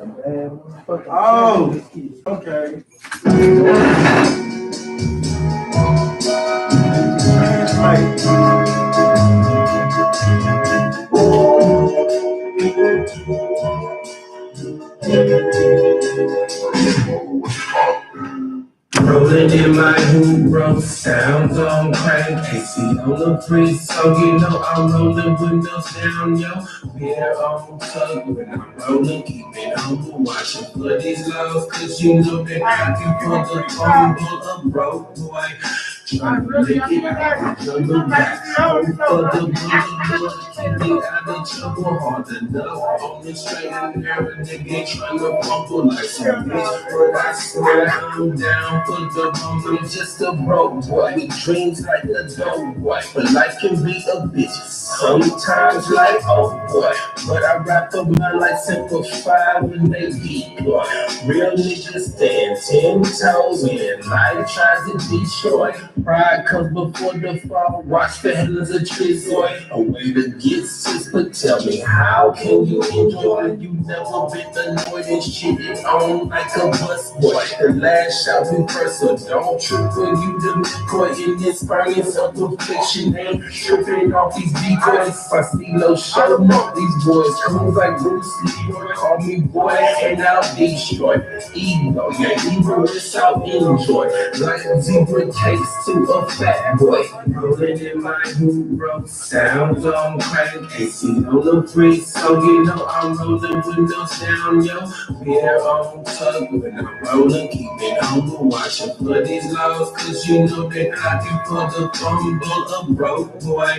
Oh, okay. Rolling in my hoop, bro, sounds on crank. AC on the free, so you know I'm rolling windows down, yo. Beer on tug when I'm rolling, keep it humble, watching for these laws, cause you know that I can put the fumble up, bro, boy. Trying to make it out the jungle, got hope for the bundle, keep me out of trouble, hard enough. On the straight and narrow, nigga, trying to fumble like some bitch, but I swear I'm down for the rumble. Just a broke boy with dreams like a dope boy, but life can be a bitch sometimes like oh boy. But I rap up my life simplified when they beat boy. Real niggas stand 10 toes when life tries to destroy. Pride comes before the fall. Watch the heavens a boy. A way to get sis, but tell me how can you enjoy? You never been annoyed and shit is on like a bus boy. The last shot be first, so don't trip when you the caught in this furnace of affliction. Ain't tripping off these decoys. I see no show, no these boys cool like Bruce Lee. Call me boy and I'll destroy. Ego, yeah, evil is I'll enjoy. Like a zebra case to a fat boy. Rolling in my hoop, bro, sounds on crank. AC on the free, so you know I'm rolling windows down, yo. Beer on tug when I'm rolling, keep it humble, watching for these laws, cause you know that I can put the fumble up, broke boy.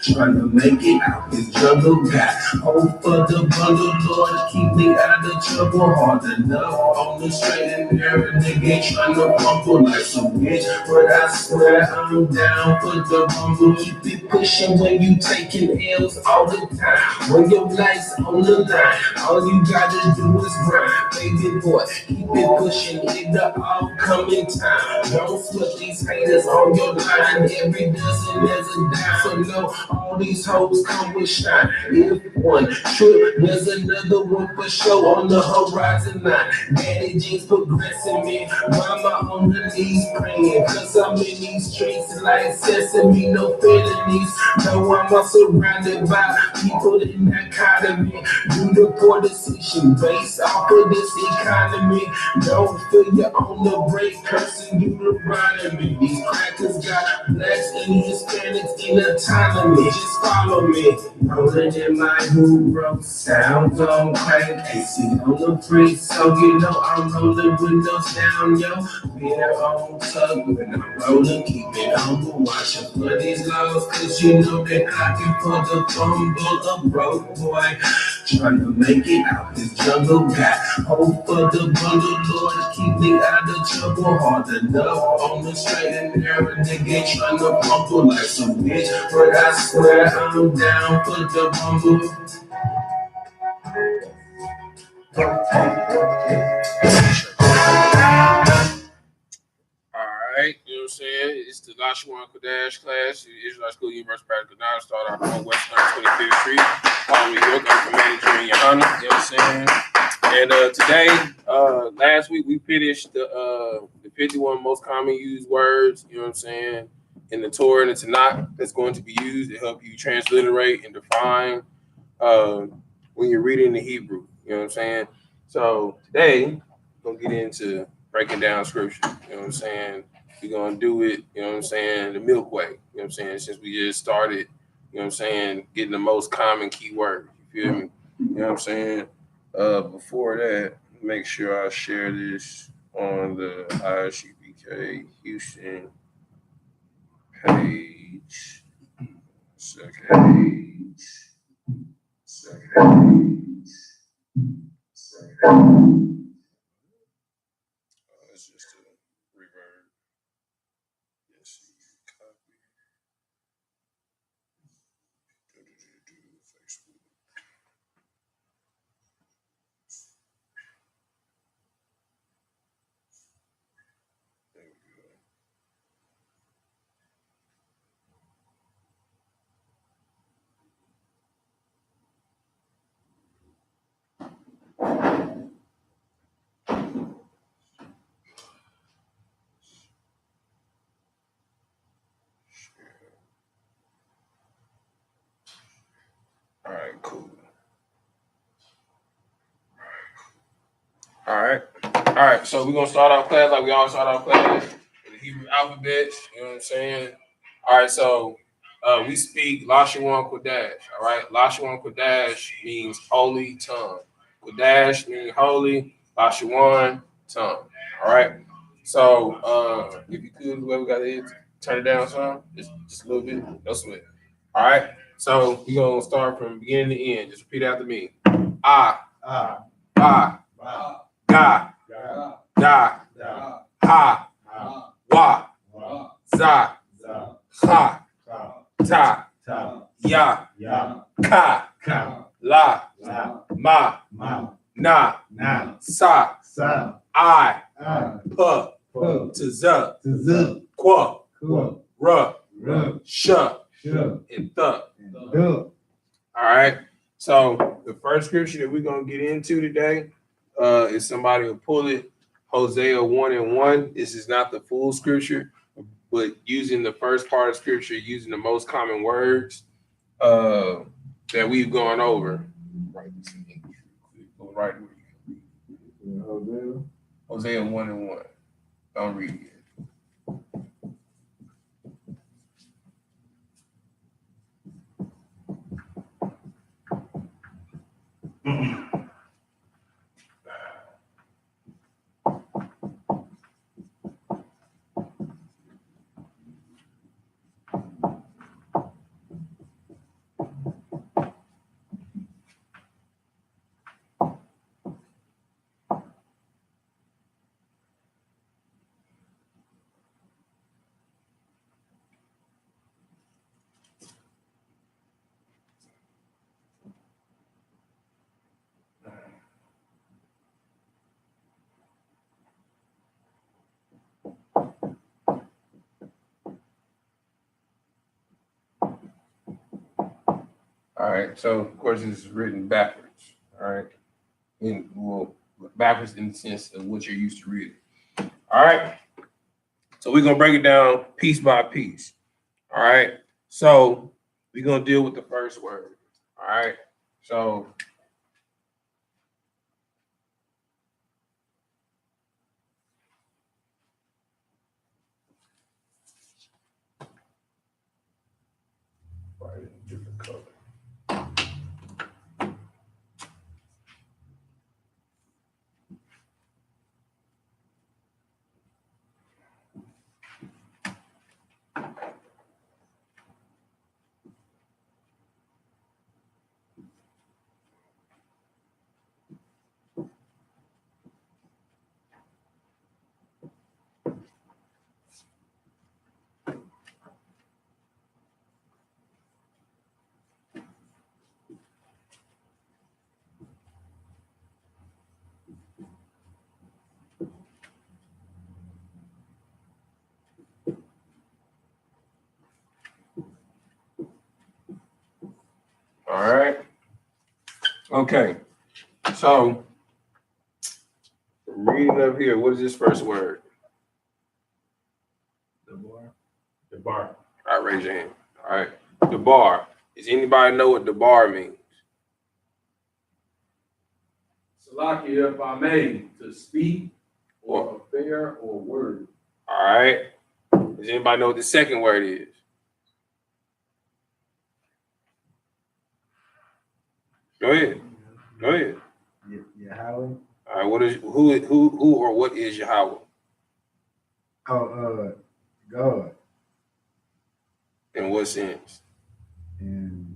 Trying to make it out this jungle, got hope for the bundle, Lord, keep me out of trouble, hard enough. On the straight and narrow, nigga, trying to fumble like some bitch, but I swear I'm down for the rumble. Keep it pushing when you taking L's all the time. When your life's on the line, all you gotta do is grind, baby boy. Keep it pushing in the upcoming time. Don't sweat these haters on your line. Every dozen there's a dime, so no, all these hoes come with shine. If one trip, there's another one for sure on the horizon line. Daddy jeans progressing me, mama on the knees praying, cause I'm in these streets like sesame, no felonies. No, I'm all surrounded by people in that kind of me. Do the poor decision based off of this economy. Don't feel you on the break, cursing you around me. These crackers got blacks and Hispanics in autonomy. Just follow me. Rolling in my hoop, bro, sounds on crank. AC on the free, so you know I'm rolling windows down, yo. Beer on tug when I'm rolling, keep it humble, watching for these laws, cause you know that I can put the fumble up, broke boy. Trying to make it out this jungle, got hope for the bundle, Lord, keep me out of trouble, hard enough. On the straight and narrow, nigga, trying to fumble like some bitch, but I swear I'm down for the rumble. Alright, you know what I'm saying? It's the Lashawan Qadash class, the Israelite School University of Qadash, started out on West 25th Street, New York. I'm from manager in YAHANNA, you know what I'm saying? And today, last week, we finished the 51 most common used words, you know what I'm saying, in the Torah and the Tanakh that's going to be used to help you transliterate and define when you're reading the Hebrew, you know what I'm saying? So today, we're going to get into breaking down scripture, you know what I'm saying? We're going to do it, you know what I'm saying, the milk way, you know what I'm saying, since we just started, you know what I'm saying, getting the most common keyword, you feel me? You know what I'm saying? Before that, make sure I share this on the I.S.U.P.K Houston page. Second page. It's just a reverb. Yes, copy. Facebook. There we go. Cool. All right. All right. So we're gonna start our class like we always start our class with the Hebrew alphabets. You know what I'm saying? All right. So we speak Lashawan Qadash. All right. Lashawan Qadash means holy tongue. Qadash means holy. Lashawan tongue. All right. So if you could, whoever got it, turn it down some, just a little bit. No sweat. All right. So we're gonna start from beginning to end. Just repeat after me. Ah. Ba. Ga. Da. Ha. Wa. Za. Ha. Ta. Ya. Ka. La. Ma. Na. Sa. I. P. Z. Qua. R. Sh. And th. All right. So the first scripture that we're gonna get into today is somebody will pull it. Hosea 1:1. This is not the full scripture, but using the first part of scripture, using the most common words that we've gone over. Right. Right. Hosea 1:1. Don't read it. All right, so of course this is written backwards. All right, backwards in the sense of what you're used to reading. All right, so we're gonna break it down piece by piece. All right, so we're gonna deal with the first word. All right, so different color. All right. Okay. So reading up here, what is this first word? The bar. All right, raise your hand. All right. The bar. Does anybody know what the bar means? Salakia, if I may, to speak or affair or word. All right. Does anybody know what the second word is? Go ahead. Go ahead. Yahweh. All right. What is who or what is Yahweh? Oh, God. In what sense? In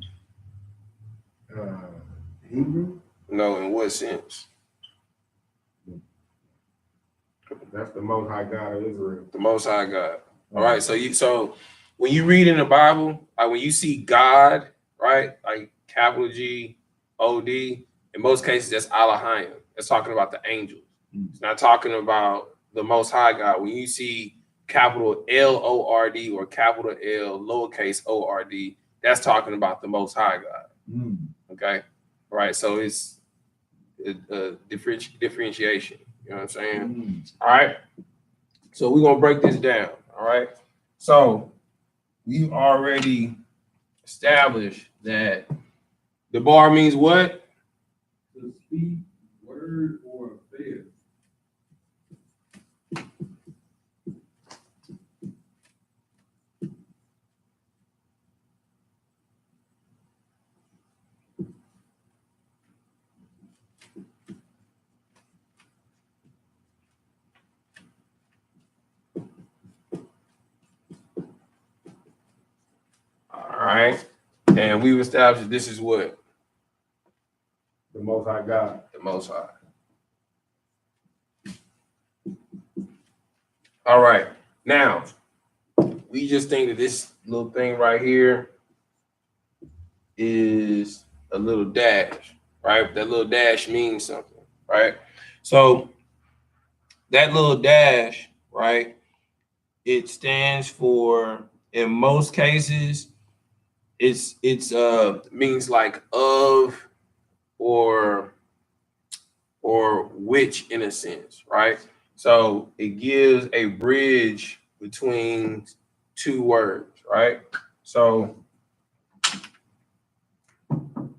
Hebrew. No, in what sense? That's the Most High God of Israel. The Most High God. All right. So when you read in the Bible, like when you see God, right, like capital G, O-D, in most cases that's Elohim. That's talking about the angels. It's not talking about the Most High God. When you see capital L-O-R-D or capital L lowercase O-R-D, that's talking about the Most High God. Okay. All right. So it's a differentiation. You know what I'm saying? All right. So we're gonna break this down. All right. So we've already established that The bar means what? To speak, word, or affair. All right. And we've established this is what? The Most High God. The Most High. All right. Now, we just think that this little thing right here is a little dash, right? That little dash means something, right? So that little dash, right? It stands for, in most cases, it's means like of or which in a sense, right? So it gives a bridge between two words, right? So all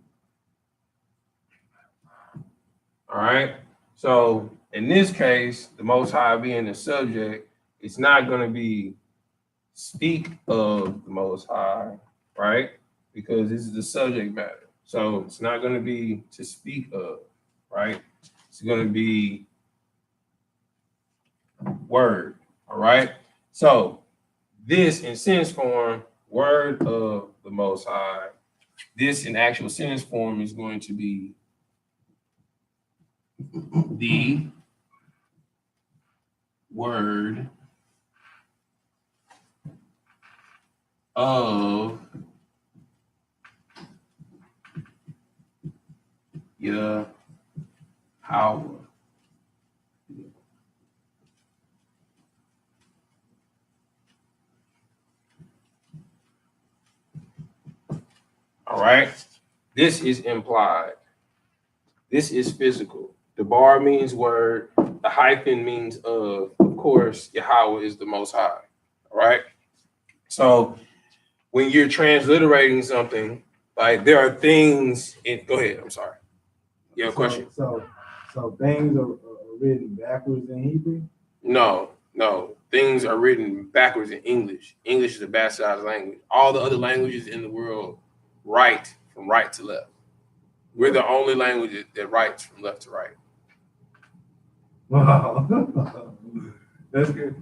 right. So in this case, the Most High being the subject, it's not going to be speak of the Most High, right? Because this is the subject matter. So it's not going to be to speak of, right? It's going to be word, all right? So this in sentence form, word of the Most High. This in actual sentence form is going to be the word of Yahweh. All right. This is implied. This is physical. The bar means word. The hyphen means of. Of course, Yahweh is the Most High. All right. So when you're transliterating something, like there are things in. Go ahead. I'm sorry. You have a question? So things are written backwards in Hebrew? No. Things are written backwards in English. English is a bastardized language. All the other languages in the world write from right to left. We're the only language that writes from left to right. Wow. That's good.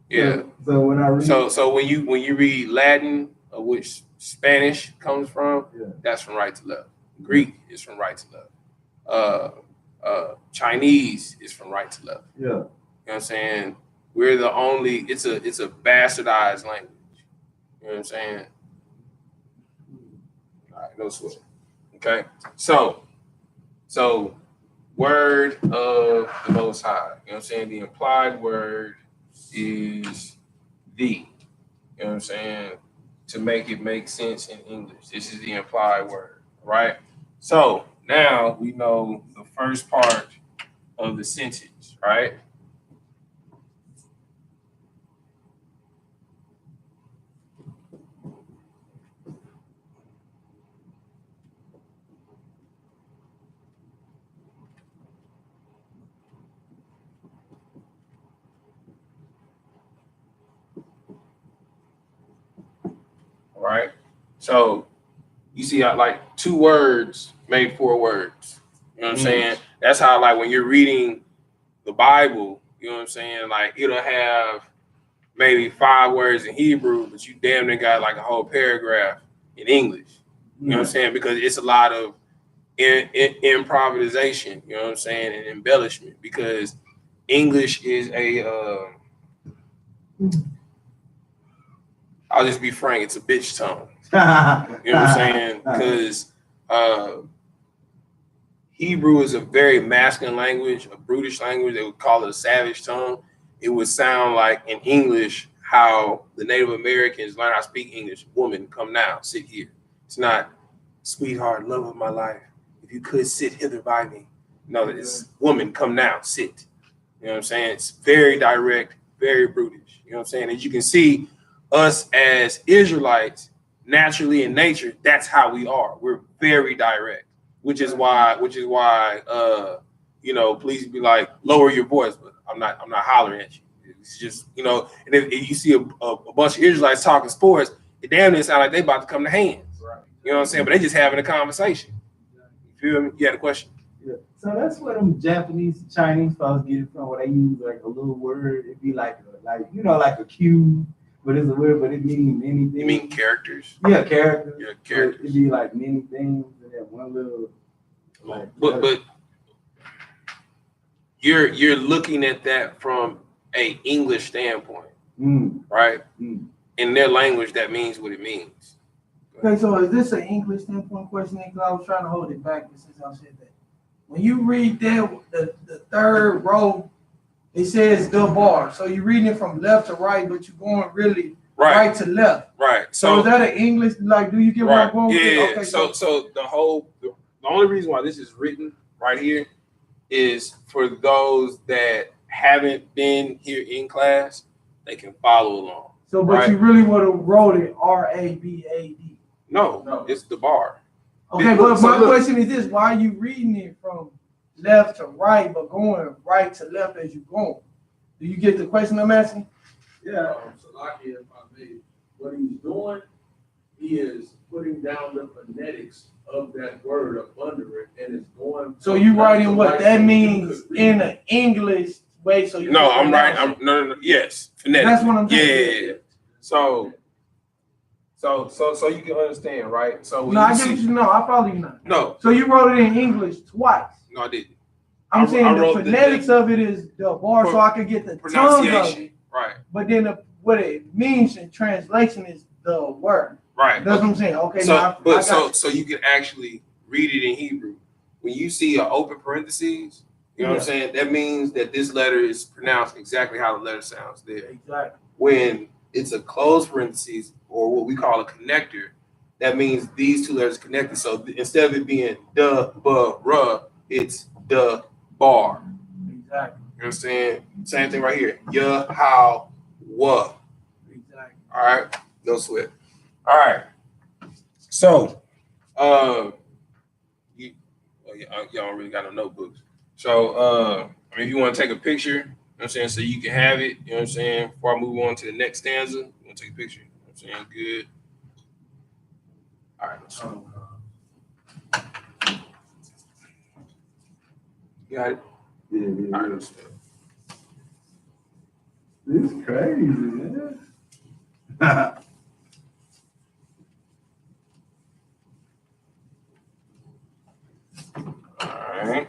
Yeah. So when I read So when you read Latin, of which Spanish comes from, that's from right to left. Greek is from right to left. Chinese is from right to left. Yeah. You know what I'm saying? We're the only. It's a bastardized language. You know what I'm saying? All right, no sweat. Okay. So word of the Most High. You know what I'm saying? The implied word is the. You know what I'm saying? To make it make sense in English. This is the implied word, right? So now we know the first part of the sentence, right? All right. So you see how like two words made four words. You know what I'm saying? That's how like when you're reading the Bible, you know what I'm saying? Like it'll have maybe 5 words in Hebrew, but you damn near got like a whole paragraph in English. You know what I'm saying? Because it's a lot of improvisation, you know what I'm saying, and embellishment. Because English is a I'll just be frank, it's a bitch tongue. You know what I'm saying? Because Hebrew is a very masculine language, a brutish language. They would call it a savage tongue. It would sound like in English how the Native Americans learn how to speak English. Woman, come now, sit here. It's not sweetheart, love of my life. If you could sit hither by me. No, it's woman, come now, sit. You know what I'm saying? It's very direct, very brutish. You know what I'm saying? As you can see, us as Israelites naturally in nature, that's how we are. We're very direct, which is why you know, please be like, lower your voice, but I'm not hollering at you. It's just, you know, and if you see a bunch of Israelites talking sports, it damn near sound like they about to come to hands. Right. You know what I'm saying? But they just having a conversation. You feel me? You had a question? Yeah. So that's where them Japanese, Chinese folks get it from, where they use like a little word. It'd be like you know, like a cue, but it's a word, but it means many things. You mean characters? Yeah, characters. Yeah, characters. It'd be like many things in that one little. Like, But you're looking at that from a English standpoint, right? In their language, that means what it means. Okay, so is this an English standpoint question? Because I was trying to hold it back since I said that. When you read that, the third row, it says the bar. So you're reading it from left to right, but you're going really right to left. Right. So is that an English? Like, do you get where I'm going with it? Okay, so the only reason why this is written right here is for those that haven't been here in class, they can follow along. So, but you really would have wrote it R-A-B-A-D. No, it's the bar. Okay, but my question is this: why are you reading it from left to right, but going right to left as you go? Do you get the question I'm asking? Yeah. Salaki, if I may, what he's doing, he is putting down the phonetics of that word up under it, and it's going. So you writing what that means in an English way? So you no, I'm right. No. Yes, phonetics. That's what I'm saying. Yeah. So you can understand, right? So when no, I get what you know. I follow you now. No. So you wrote it in English twice. No, I didn't. I'm saying the phonetics of it is the bar, so I could get the tongue of it. Right. But then what it means in translation is the word. Right. That's what I'm saying. Okay. So you can actually read it in Hebrew. When you see an open parentheses, you know what I'm saying? That means that this letter is pronounced exactly how the letter sounds there. Exactly. When it's a closed parentheses or what we call a connector, that means these two letters connected. So instead of it being the, ruh, it's the bar. Exactly. You understand? Same thing right here. YAHANNA. Exactly. All right. No sweat. All right. So, y'all don't really got no notebooks. So, I mean, if you want to take a picture, you know what I'm saying, so you can have it, you know what I'm saying, before I move on to the next stanza, you want to take a picture, you know what I'm saying, good. All right, let's you got it? Yeah. All right, let's This is crazy, man. All right.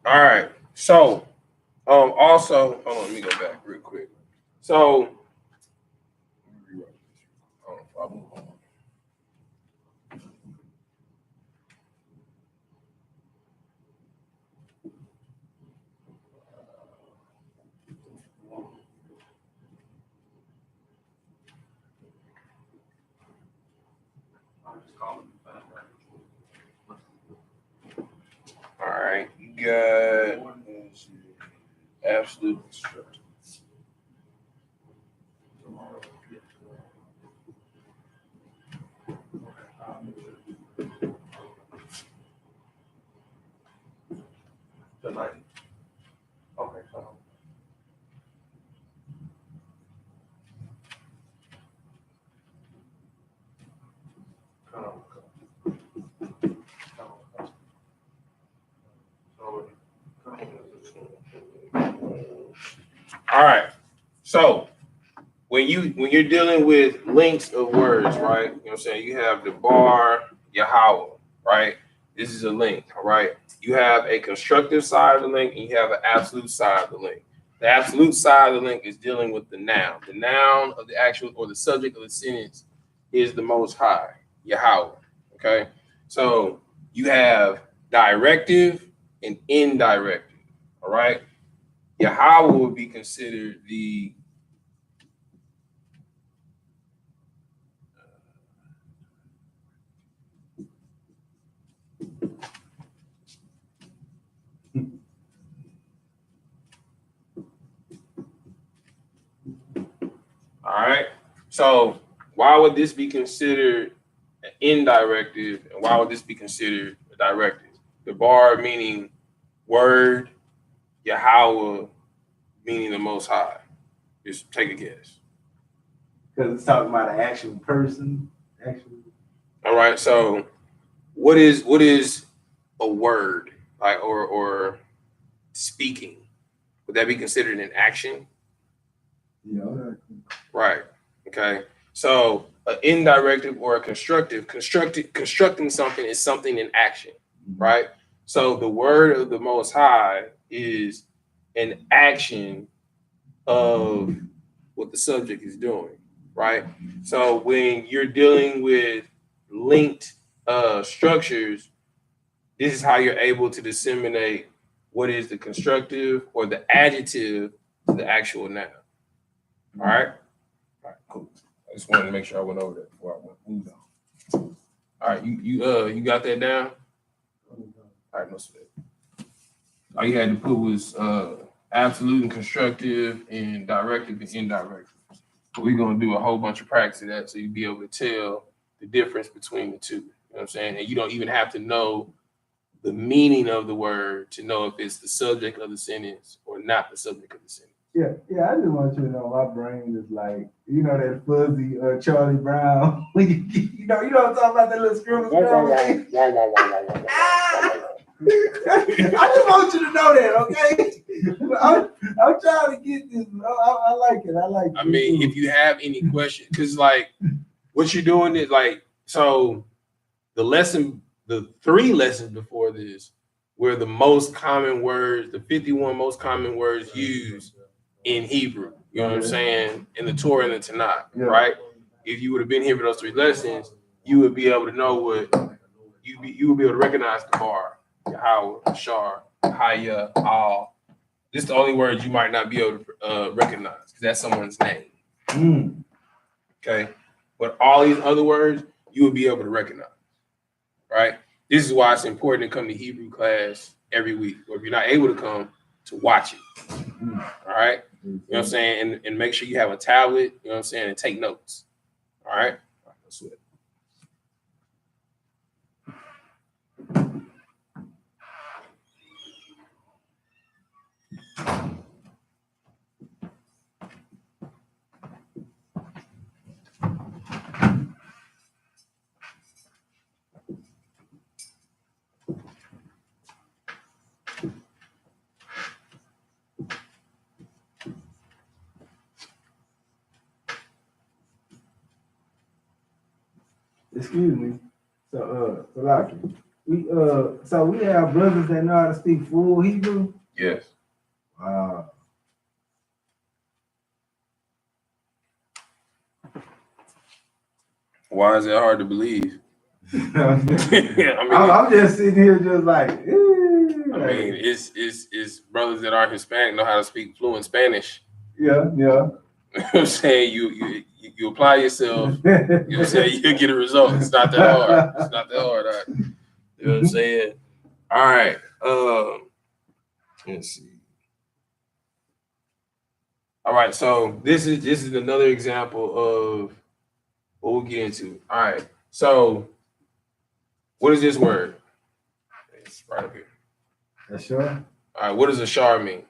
All right. So, also, hold on, let me go back real quick. So, all right, you got absolute instruction. Tonight. Okay, so. All right. So when you're dealing with links of words, right? You know what I'm saying? You have the bar Yahweh, right? This is a link, all right? You have a constructive side of the link and you have an absolute side of the link. The absolute side of the link is dealing with the noun. The noun of the actual or the subject of the sentence is the Most High, Yahweh. Okay, so you have directive and indirective. All right, Yahweh would be considered the all right. So why would this be considered an indirective, and why would this be considered a directive? The bar meaning word, Yahweh meaning the Most High. Just take a guess. Because it's talking about an actual person. Actually. All right. So what is a word, like or speaking? Would that be considered an action? Yeah. Right. Okay. So an indirective or a constructing something is something in action, right? So the word of the Most High is an action of what the subject is doing, right? So when you're dealing with linked structures, this is how you're able to disseminate what is the constructive or the adjective to the actual noun. All right? All right, cool. I just wanted to make sure I went over that before I moved on. All right, you got that down? All right, no sweat. All you had to put was absolute and constructive and directive and indirective. But we're gonna do a whole bunch of practice of that so you'll be able to tell the difference between the two. You know what I'm saying? And you don't even have to know the meaning of the word to know if it's the subject of the sentence or not the subject of the sentence. Yeah, I just want you to know my brain is like, you know, that fuzzy Charlie Brown. you know what I'm talking about, that little scribble thing? I just want you to know that, okay? I'm trying to get this. I like it. I like it. I mean, if you have any questions, because like what you're doing is like, so the 3 lessons before this were the most common words, the 51 most common words used in Hebrew. You know what I'm saying? In the Torah and the Tanakh, right? If you would have been here for those 3 lessons, you would be able to know what you would be able to recognize the bar, Yahweh, Shar, Haya, Al. This is the only words you might not be able to recognize because that's someone's name. Okay, but all these other words you would be able to recognize. Right? This is why it's important to come to Hebrew class every week, or if you're not able to come, to watch it. All right? You know what I'm saying? And make sure you have a tablet, you know what I'm saying, and take notes. All right? All right, let's do it. Excuse me. So Salaki, we have brothers that know how to speak full Hebrew. Yes. Wow. Why is it hard to believe? I'm just sitting here just like, I mean, it's brothers that are Hispanic know how to speak fluent Spanish. Yeah. You know what I'm saying? You apply yourself, you know what I'm saying? You get a result. It's not that hard. It's not that hard. Right? You know what I'm saying? All right. Let's see. All right, so this is another example of what we'll get into. All right. So what is this word? It's right up here. A sure? All right, what does a shar mean?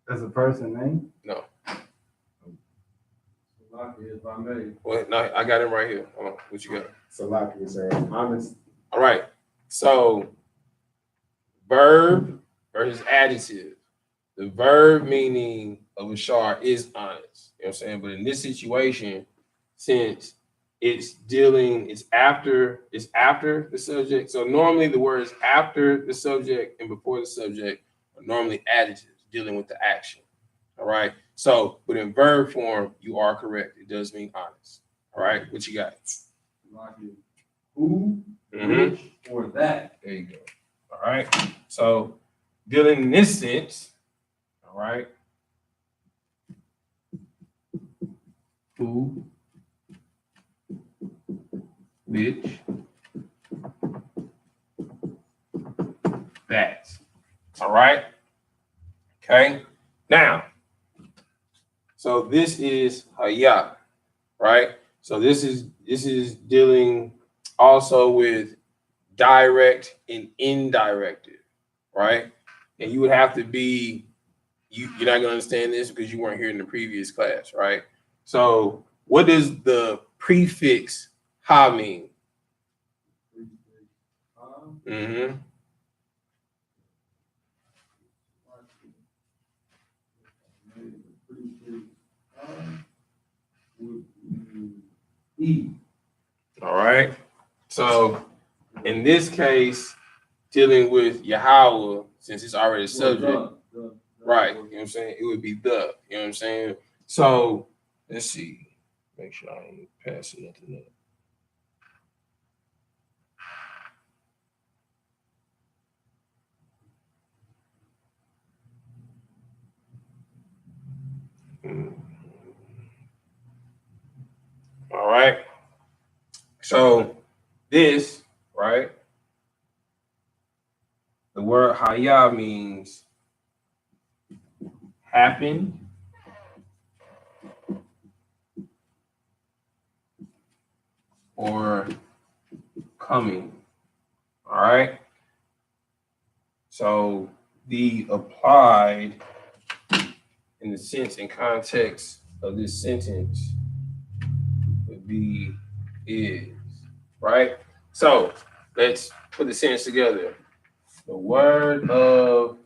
That's a person name? No. Salaki, if I may. Well, no, I got him right here. Hold on. What you got? Salaki, sir. Honest. All right. So verb versus adjective. the verb meaning of ashar is honest. You know what I'm saying? But in this situation, since it's after the subject. So normally the words after the subject and before the subject are normally adjectives dealing with the action. All right. So, but in verb form, you are correct. It does mean honest. All right. What you got? Who, which, or that. There you go. All right. So, dealing in this sense, all right. Who, which, that. All right. Okay. Now, so this is haya, right? So this is dealing also with direct and indirected, right? And you would have to be you're not gonna understand this because you weren't here in the previous class, right? So what does the prefix ha mean? Mm-hmm. E. All right. So in this case, dealing with Yahweh, since it's already a subject, right? You know what I'm saying? It would be the, you know what I'm saying? So let's see. Make sure I ain't passing nothing up. All right. So this, right? The word haya means happened, or coming. All right. So the applied in the sense and context of this sentence would be is, right? So let's put the sentence together. The word of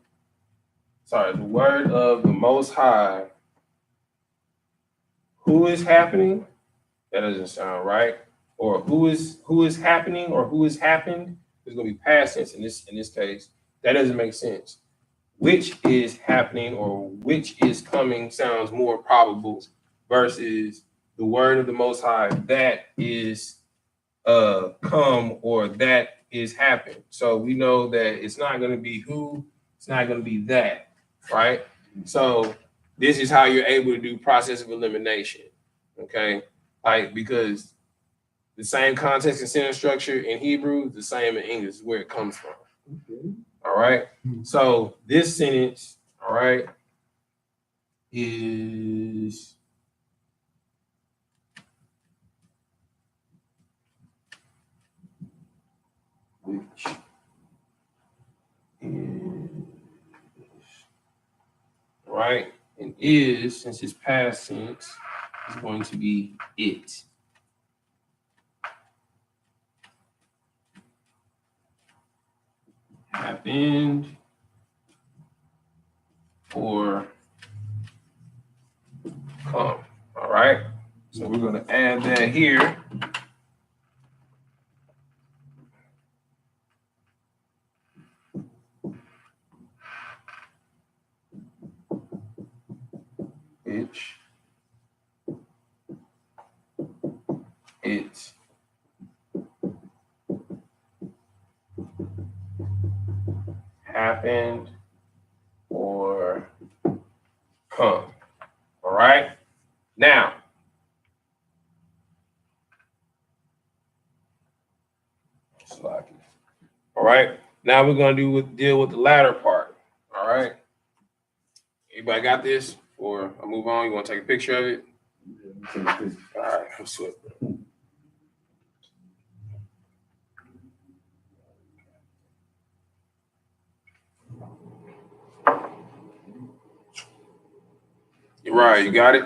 the Most High. Who is happening? That doesn't sound right. Or who is happening or who has happened is going to be past tense in this case. That doesn't make sense. Which is happening or which is coming sounds more probable versus the word of the Most High that is come or that is happened. So we know that it's not going to be who, it's not going to be that, right? So this is how you're able to do process of elimination, okay? Like, because the same context and sentence structure in Hebrew, the same in English is where it comes from. Okay. All right. So this sentence, all right, is which is right, and is, since it's past tense, is going to be it. Happened or come. All right. So we're going to add that here. Which it happened or come. All right. Now, all right. Now we're going to deal with the latter part. All right. Everybody got this? Or I move on? You want to take a picture of it? All right. I'm sweating. You're right. You got it?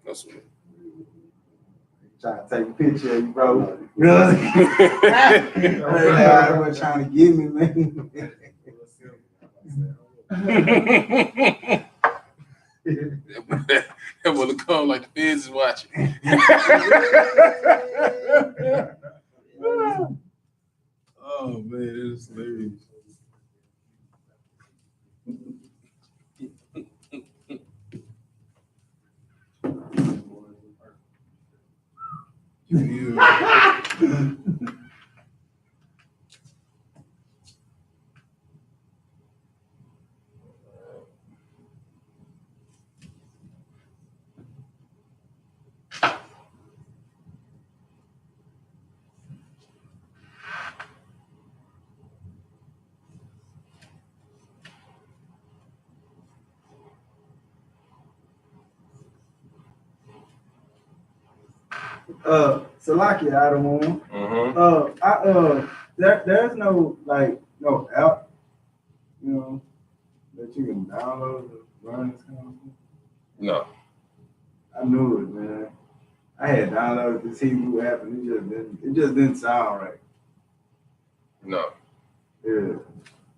That's it. Trying to take a picture of you, bro. Really? Everyone trying to get me, man. That will come like the feds is watching. Oh man, it's hilarious. Salaki, I don't want. There's no no app, you know, that you can download to learn this kind of stuff. No. I knew it, man. I had downloaded this Hebrew app and it just didn't sound right. No. Yeah.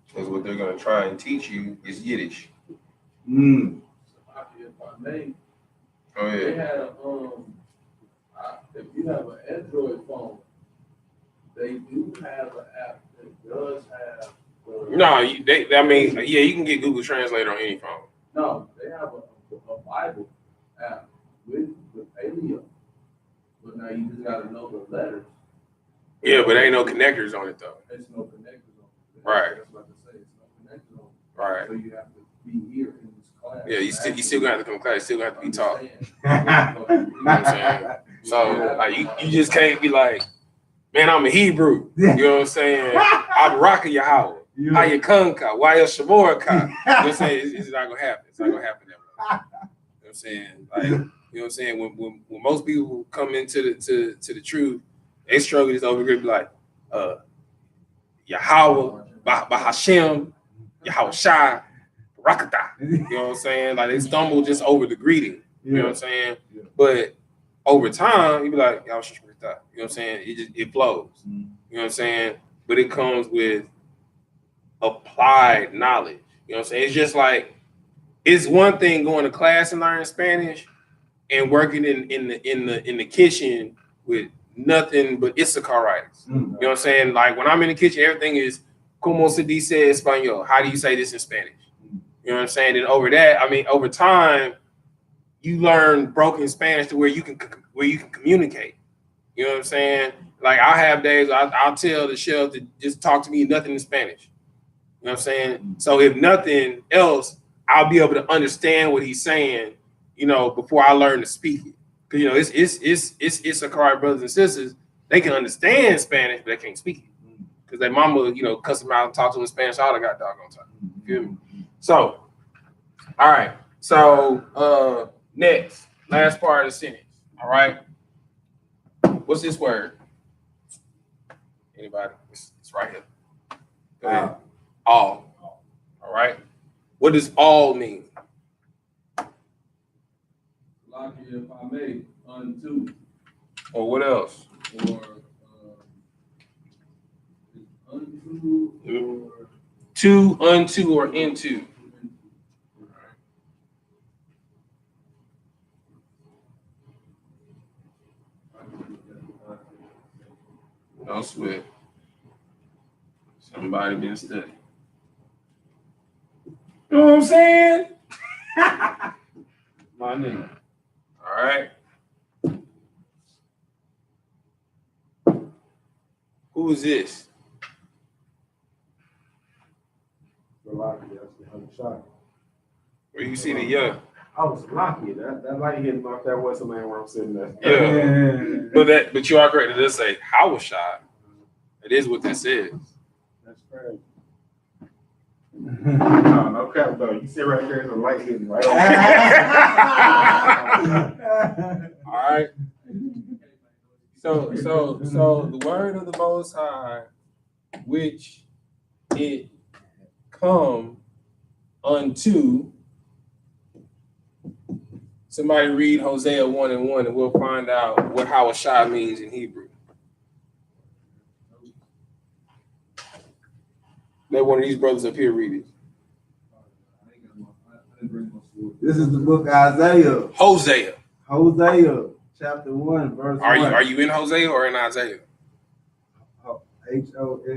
Because what they're gonna try and teach you is Yiddish. Mm. If I may, Oh they yeah. had a if you have an Android phone, they do have an app that does have. No, you can get Google Translator on any phone. No, they have a Bible app with paleo, but now you just gotta know the letters. Yeah, but ain't no connectors on it though. There's no connectors on it. Right. That's what I say. It's no connectors on it. Right. So you have to be here in this class. Yeah, you still gonna have to come to class. You still gonna have to be taught. You Understand. know what I'm saying? So like you just can't be like, man, I'm a Hebrew. You know what I'm saying? I'm rocking Yahweh. Ayakunka, YAHANNA. You know what I'm saying? It's not gonna happen. It's not gonna happen that way. You know what I'm saying? Like, you know what I'm saying? When most people come into the truth, they struggle just over here, be like, Yahweh, Bahashem, Yahweh Shai, Rakata. You know what I'm saying? Like they stumble just over the greeting. You know what I'm saying? Yeah. But over time, you be like, Yahweh Shai. You know what I'm saying? It flows. Mm. You know what I'm saying? But it comes with applied knowledge. You know what I'm saying? It's just like it's one thing going to class and learning Spanish and working in the kitchen with nothing but Issacharites. Mm. You know what I'm saying? Like when I'm in the kitchen, everything is como se dice español. How do you say this in Spanish? You know what I'm saying? And over time, you learn broken Spanish to where you can communicate. You know what I'm saying? Like I have days I'll tell the chef to just talk to me nothing in Spanish. You know what I'm saying? So if nothing else, I'll be able to understand what he's saying, you know, before I learn to speak it. Because you know, it's Issachar brothers and sisters, they can understand Spanish, but they can't speak it. Because their mama, you know, cuss them out and talk to them in Spanish all they got doggone time. You feel me? So, all right. So next, last part of the sentence. All right. What's this word? Anybody? It's right here. Go ahead. All. All right. What does all mean? Lucky if I may, unto. Or what else? Or unto or To, unto, or into. No sweat. Somebody been studying. You know what I'm saying? My nigga. All right. Who is this? Salaki, that's the other shot. Where you see the yeah? Oh, Salaki. That light hitting off that what's the man where I'm sitting there. Yeah. But you are correct. It does say how shot. It is what that says. That's crazy. No cap though. You sit right there, there's a light hitting right on. All right. So the word of the Most High, which it come unto. Somebody read Hosea 1:1 and we'll find out what Hawashah means in Hebrew. Let one of these brothers up here read it. This is the book of Isaiah. Hosea. Hosea, chapter 1, verse 1. Are you in Hosea or in Isaiah? Hosea. Okay,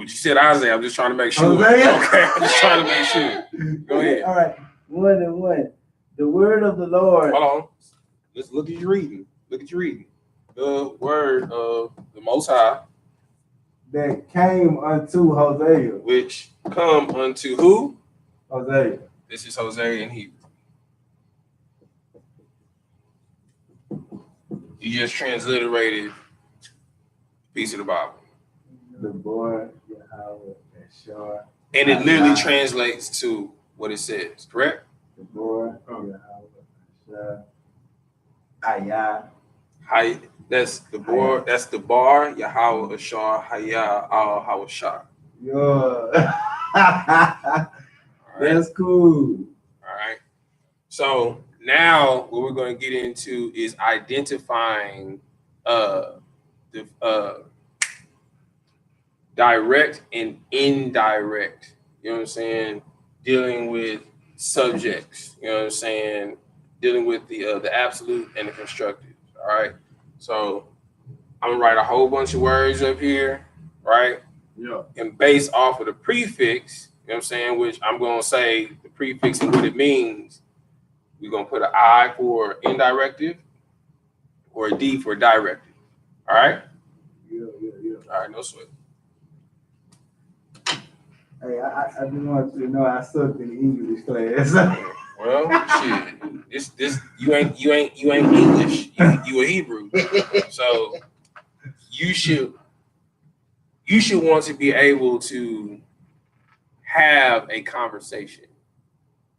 you said Isaiah. I'm just trying to make sure. Hosea? Okay, I'm just trying to make sure. Go ahead. All right. 1 and 1. The word of the Lord. Hold on. Let's look at your reading. Look at your reading. The word of the Most High, that came unto Hosea. which come unto who? Hosea. This is Hosea in Hebrew. You just transliterated a piece of the Bible. The boy, Yahweh, Yahshua. And it literally translates to what it says, correct? The boy, Yahweh, Yahshua. Ayah. Hi, that's the bar. That's the bar. Yahweh Ashar Hayah Al Hawashah. Yeah. That's cool. All right. So now what we're going to get into is identifying the direct and indirect. You know what I'm saying? Dealing with subjects. You know what I'm saying? Dealing with the absolute and the constructive. All right. So I'm gonna write a whole bunch of words up here, right? Yeah. And based off of the prefix, you know what I'm saying, which I'm gonna say the prefix and what it means, we're gonna put an I for indirective or a D for directive. All right? Yeah. All right, no sweat. Hey, I just want you to know I sucked in English class. Well, shit. This you ain't English. You a Hebrew. So you should want to be able to have a conversation,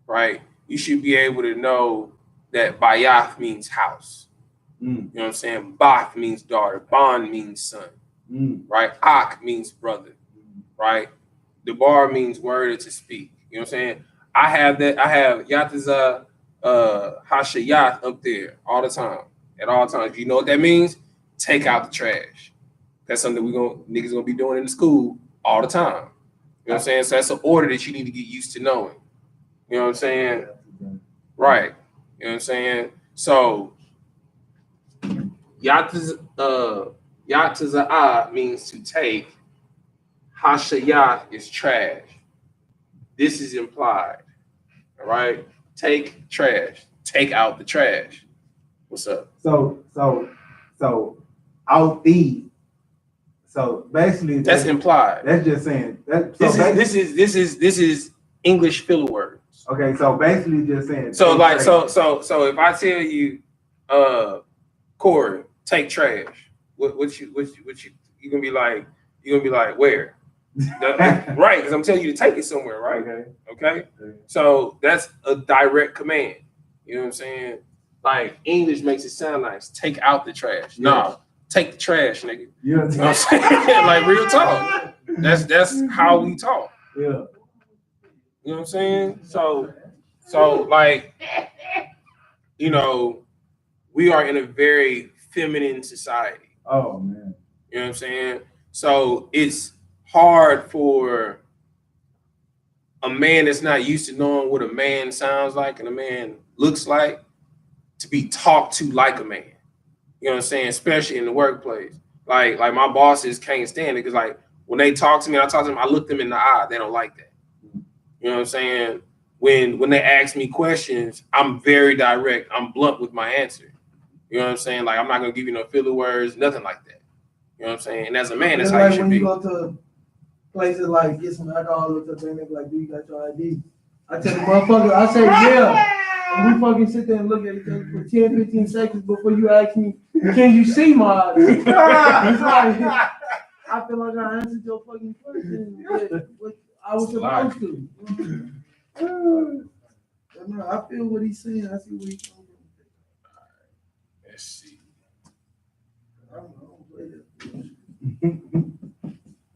right? You should be able to know that Bayath means house. You know what I'm saying? Bath means daughter. Ban means son. Right? Ak means brother. Right? Debar means word to speak. You know what I'm saying? I have Yataza Hashayat up there all the time. At all times. You know what that means? Take out the trash. That's something niggas gonna be doing in the school all the time. You know what I'm saying? So that's an order that you need to get used to knowing. You know what I'm saying? Right. You know what I'm saying? So Yataza means to take. Hashayat is trash. This is implied. All right. Take trash. Take out the trash. What's up? So out the. So basically, that's implied. That's just saying that. So this is English filler words. Okay, so basically just saying. So like so if I tell you, Corey, take trash. What you gonna be like? You're gonna be like, where? Right, because I'm telling you to take it somewhere, right? Okay. So that's a direct command. You know what I'm saying? Like English makes it sound nice. Take out the trash. Yeah. No, take the trash, nigga. You know what I'm saying? Like real talk. That's how we talk. Yeah. You know what I'm saying? So like, you know, we are in a very feminine society. Oh man. You know what I'm saying? So it's hard for a man that's not used to knowing what a man sounds like and a man looks like to be talked to like a man. You know what I'm saying? Especially in the workplace. Like my bosses can't stand it because like when they talk to me, I talk to them, I look them in the eye. They don't like that. You know what I'm saying? When they ask me questions, I'm very direct. I'm blunt with my answer. You know what I'm saying? Like I'm not gonna give you no filler words, nothing like that. You know what I'm saying? And as a man, that's how you should be. When you go to places like get some alcohol, look up there and like, do you got your ID? I tell the motherfucker, I say, yeah. And we fucking sit there and look at each other for 10, 15 seconds before you ask me, can you see my ID? I feel like I answered your fucking question what I was supposed to. No, I feel what he's saying. I see what he's talking about. Let's see. I don't know.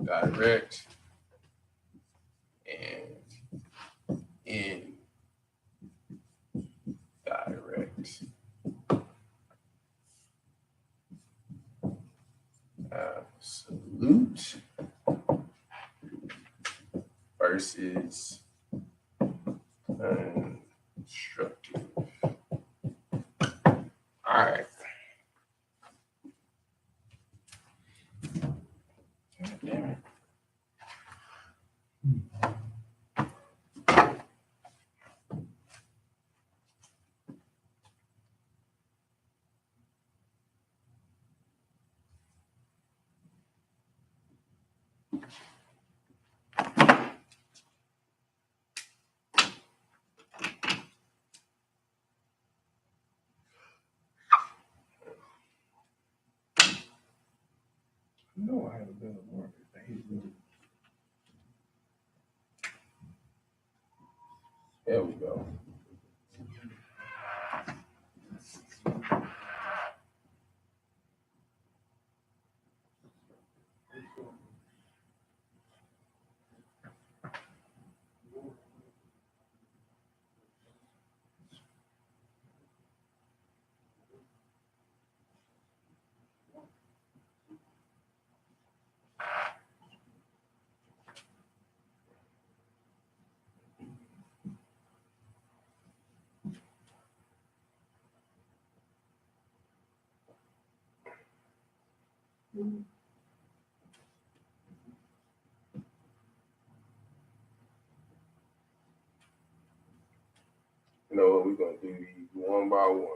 Direct and indirect. Absolute versus constructive. No, I had a better market. There we go. You know what? We're gonna do these one by one.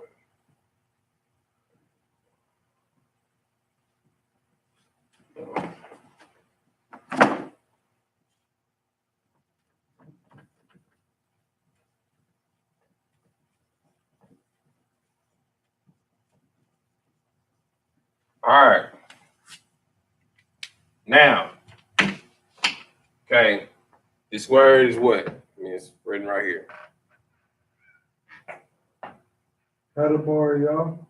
All right. Now, okay, this word is what? I mean, it's written right here. Bar, y'all.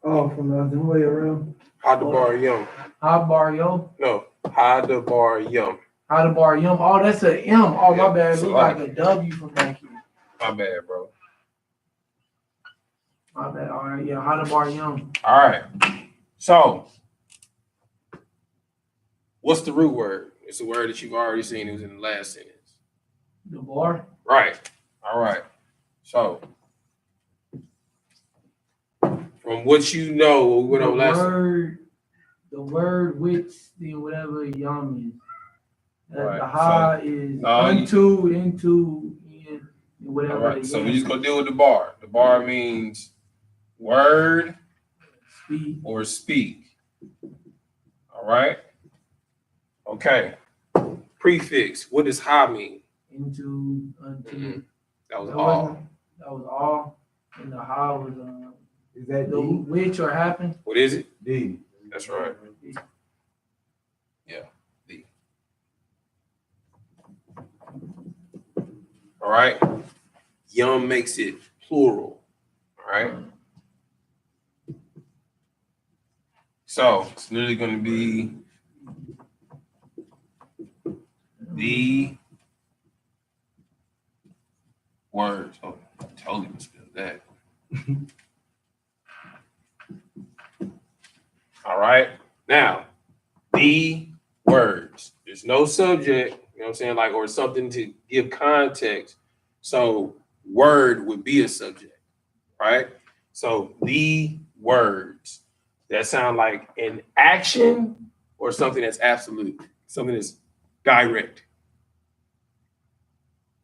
Oh, from the other way around. Hadabar yum. Bar, yo. No, Hadabar yum. Bar, yum. Oh, that's a M. Oh, Yeah, my bad. It it's a looks lot. like a W from back here. My bad, bro. My bad. All right, yeah. Bar, yum. All right. So, what's the root word? It's a word that you've already seen. It was in the last sentence. The bar. Right. All right. So, from what you know, what we went over last time. The word which, then whatever yum is. Right. The ha is into, in, and whatever. All right. The So, yam we're just going to deal with the bar. The bar means word speak. or speak. All right. Okay. Prefix. What does ha mean? Into, unto. Mm-hmm. That was That all. That was all. And the ha was Is that the D? which or happen. What is it? D. That's right. Yeah. D. All right. Yum makes it plural. All right. So it's literally going to be the words. Oh, I totally misspelled that. All right. Now, the words. There's no subject, you know what I'm saying? Like, or something to give context. So, word would be a subject, right? So, the words that sound like an action or something that's absolute, something that's direct.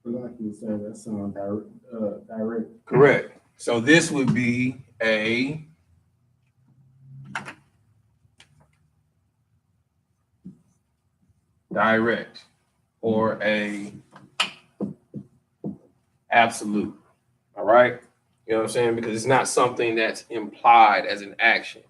Like you said, that sounds direct. Correct. So, this would be a direct or a absolute. All right. You know what I'm saying? Because it's not something that's implied as an action.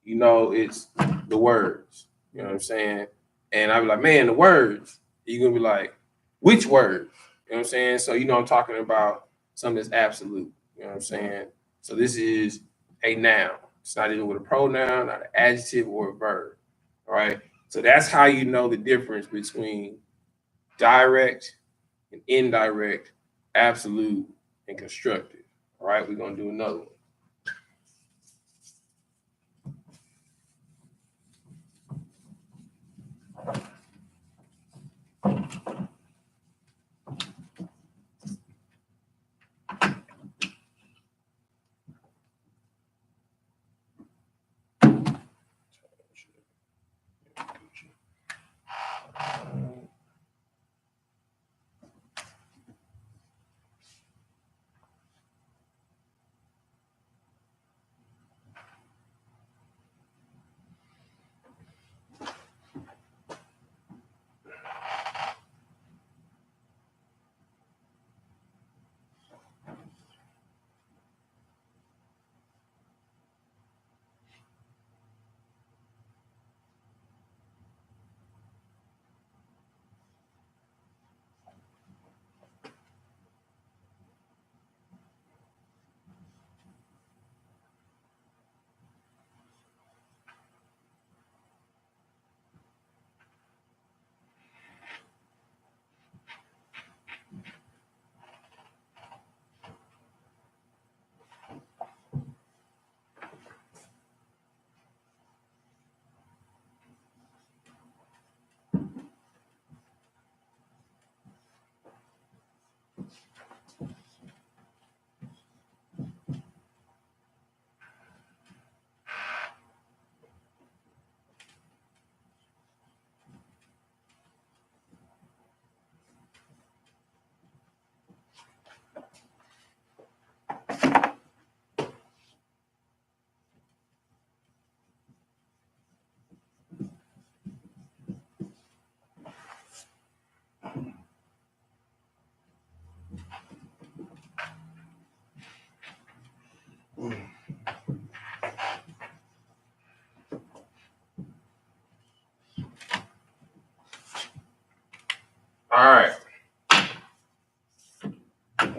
You know, it's the words. You know what I'm saying? And I'd be like, man, the words. You're going to be like, which word? You know what I'm saying? So, you know, I'm talking about something that's absolute. You know what I'm saying? So this is a noun. It's not even with a pronoun, not an adjective or a verb. All right. So that's how you know the difference between direct and indirect, absolute and constructive. All right, we're gonna do another one.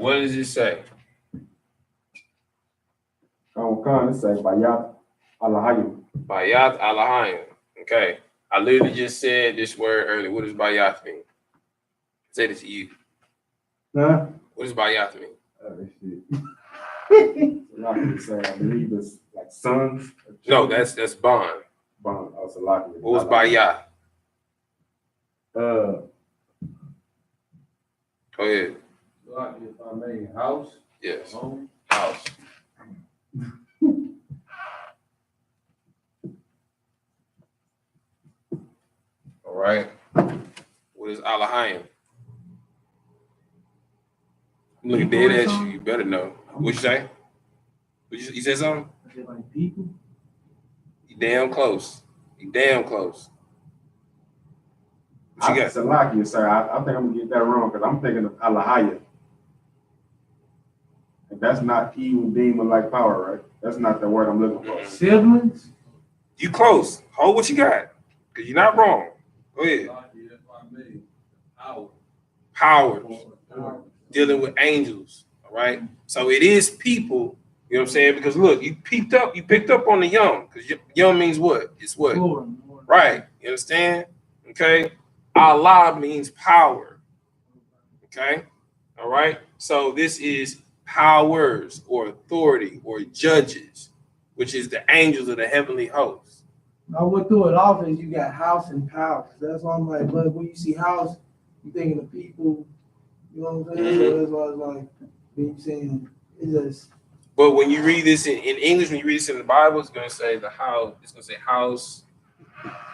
What does it say? It says Bayat Alahayim. Bayat alahayim. Okay. I literally just said this word earlier. What does bayat mean? Say this to you. Huh? What does bayat mean? Salaki, I believe it's like sons. No, that's bond. Bond. Oh, Salaki. What was bayat? Uh, Go ahead. Like if I made house, Yes. home, House. All right. What is alahayim? I'm looking dead at you. You better know. What you say? You said something? I said like people. You damn close. You damn close. What you got? Salaki, sir. I think I'm gonna get that wrong because I'm thinking of Alahaya. And that's not evil demon like power, right? That's not the word I'm looking for. Siblings? You close. Hold what you got. Because you're not wrong. Go ahead. like if I made house, Powers. or Dealing with angels. All right. So it is people. You know what I'm saying? Because look, you picked up on the yum. Because yum means what? It's what? Lord. Right. You understand? Okay. Allah means power. Okay. All right. So this is powers or authority or judges, which is the angels of the heavenly host. Now what threw it off is you got house and power. That's why I'm like, but when you see house, you thinking of people, you know what I'm saying? So that's why it's like, you saying, it's just. But when you read this in English, when you read this in the Bible, it's going to say the house, it's going to say house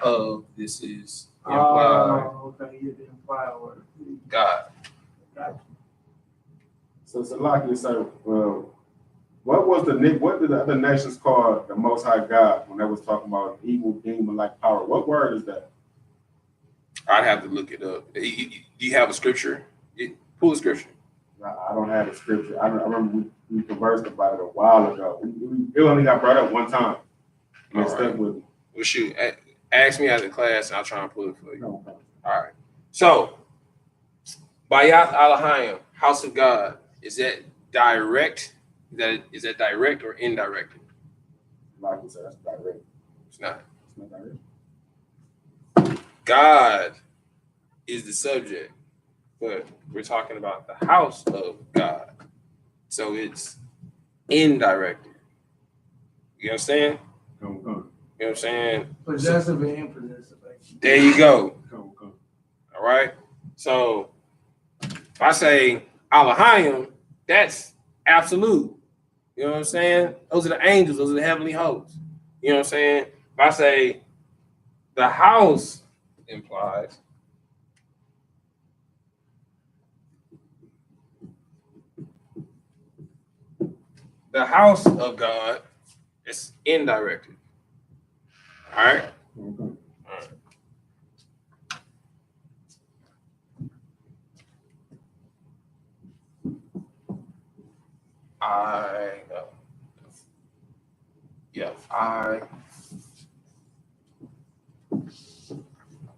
of, this is implied Okay, you didn't imply word. God. Gotcha. So Salaki, sir, what did the other nations call the Most High God when they was talking about evil demon like power? What word is that? I'd have to look it up. Do you have a scripture? Pull a scripture. I don't have the scripture. I remember we conversed about it a while ago. It only got brought up one time. And it stuck with me. Well, shoot. Ask me after class, and I'll try and pull it for you. Okay. All right. So, Bayat Alahayim, house of God, is that direct? Is that direct or indirect? Like you said, that's direct. It's not. It's not direct. God is the subject, but we're talking about the house of God. So it's indirect. You understand? Come. You know what I'm saying? Possessive and impossessive. There you go. Come. All right. So if I say Alahayim, that's absolute. You know what I'm saying? Those are the angels, those are the heavenly hosts. You know what I'm saying? If I say the house implies the house of God, it's indirected. All right. Okay.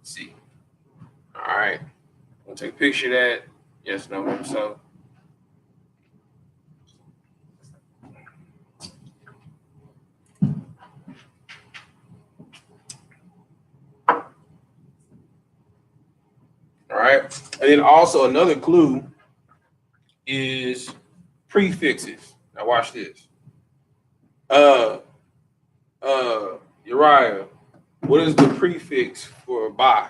See. All right. We'll take a picture of that. Yes, no, maybe so. All right. And then also another clue is prefixes. Now watch this. Uriah, what is the prefix for by?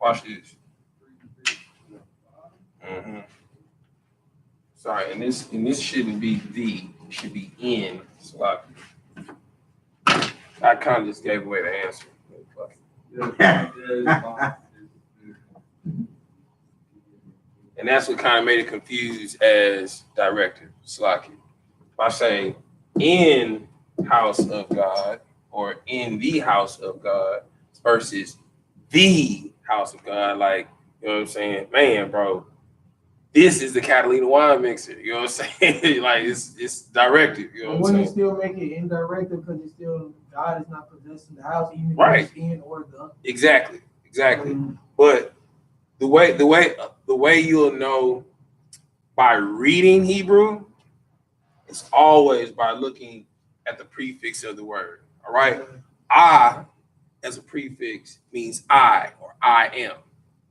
Watch this. Mm-hmm. Sorry, and this shouldn't be the, it should be in. So I kind of just gave away the answer. And that's what kind of made it confused as directive, Slacky. If I say in house of God or in the house of God versus the house of God, like, you know what I'm saying? Man, bro, this is the Catalina wine mixer. You know what I'm saying? Like, it's directive. You know what I'm Wouldn't saying? it still make it indirect because it's still God is not possessing the house, even if Right. it's in or the. Exactly. But the way you'll know by reading Hebrew, it's always by looking at the prefix of the word. All right. I as a prefix means I or I am.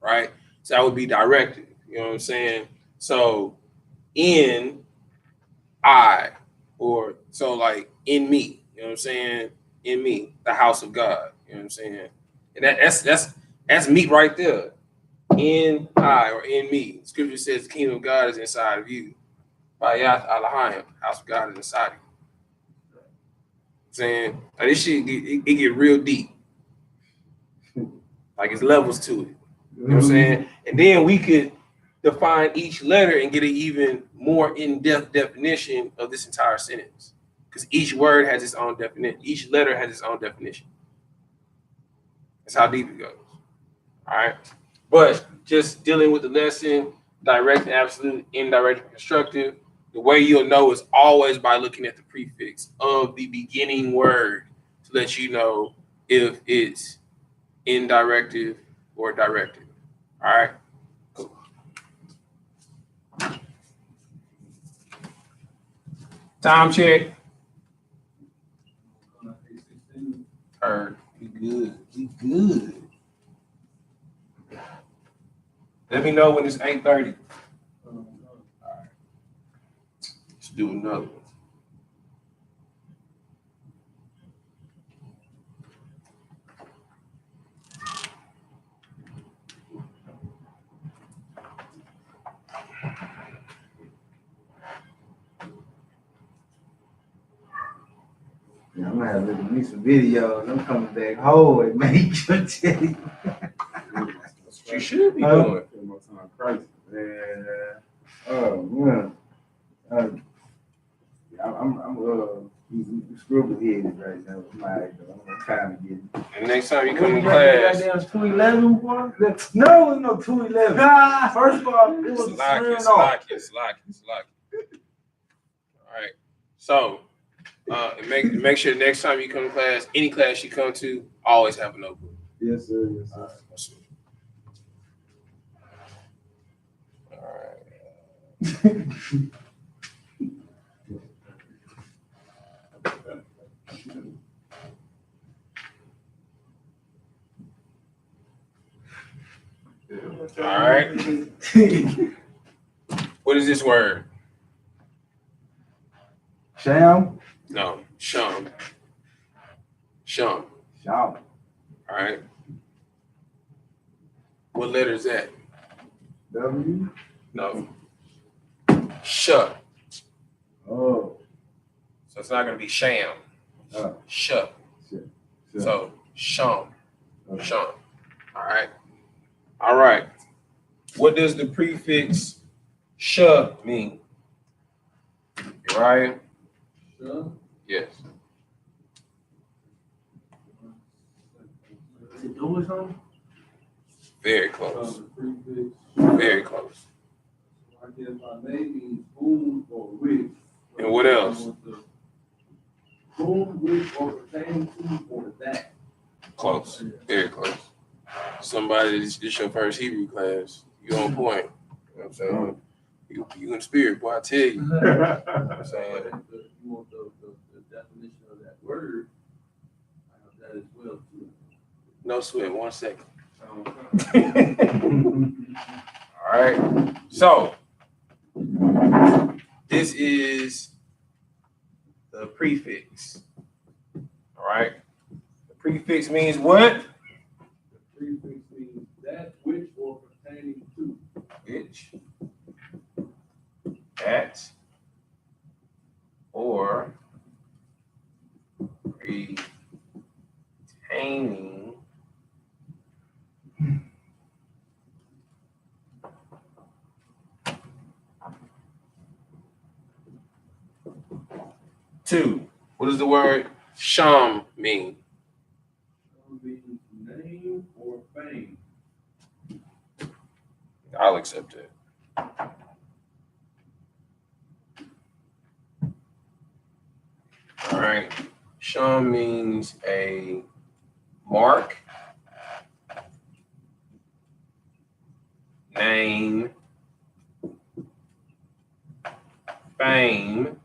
Right. So that would be directive. You know what I'm saying? So in I, or so like in me, you know what I'm saying? In me, the house of God. You know what I'm saying? And that's me right there. In I or in me. Scripture says the kingdom of God is inside of you. By YAHANNA, house of God is inside of you. Saying like this shit it get real deep. Like it's levels to it. You know what I'm saying? And then we could define each letter and get an even more in-depth definition of this entire sentence. Because each word has its own definition. Each letter has its own definition. That's how deep it goes. All right. But just dealing with the lesson, direct, absolute, indirect, and constructive, the way you'll know is always by looking at the prefix of the beginning word to let you know if it's indirective or directive. All right. Cool. Time check. Heard. We good. We good. Let me know when it's 8:30. All right. Let's do another one. I'm gonna have to look at me some videos. I'm coming back home and make sure tell you. You should be doing. Yeah. Oh man. I'm scribble headed right now. I'm kind of getting. And next time you come in class, That was 211 one? No, it was no 211. First of all, it was slack it. All right. So, make sure next time you come to class, any class you come to, always have a notebook. Yes, sir. Yes, sir. All right. All right. What is this word? Sham? No, shum. Shum. Sham. All right. What letter is that? W? No. Sh. Oh. So it's not going to be sham. Sh. So shum. Okay. Shum. All right. All right. What does the prefix sh mean? Uriah? Sure. Yes. Is it doing something? Very close. Prefix. Very close. I guess my name means whom or which. And what else? Whom, which, or pertaining to, or that. Close. Very close. Somebody, this your first Hebrew class. You on point. You know what I'm saying? You in spirit, boy, I tell you. You know what I'm saying? You want the definition of that word. I have that as well too. No sweat, 1 second. All right. So, this is the prefix. All right. The prefix means what? The prefix means that which or pertaining to. Which, that, or pertaining to. What does the word sham mean? Sham means name or fame. I'll accept it. All right. Sham means a mark, name, fame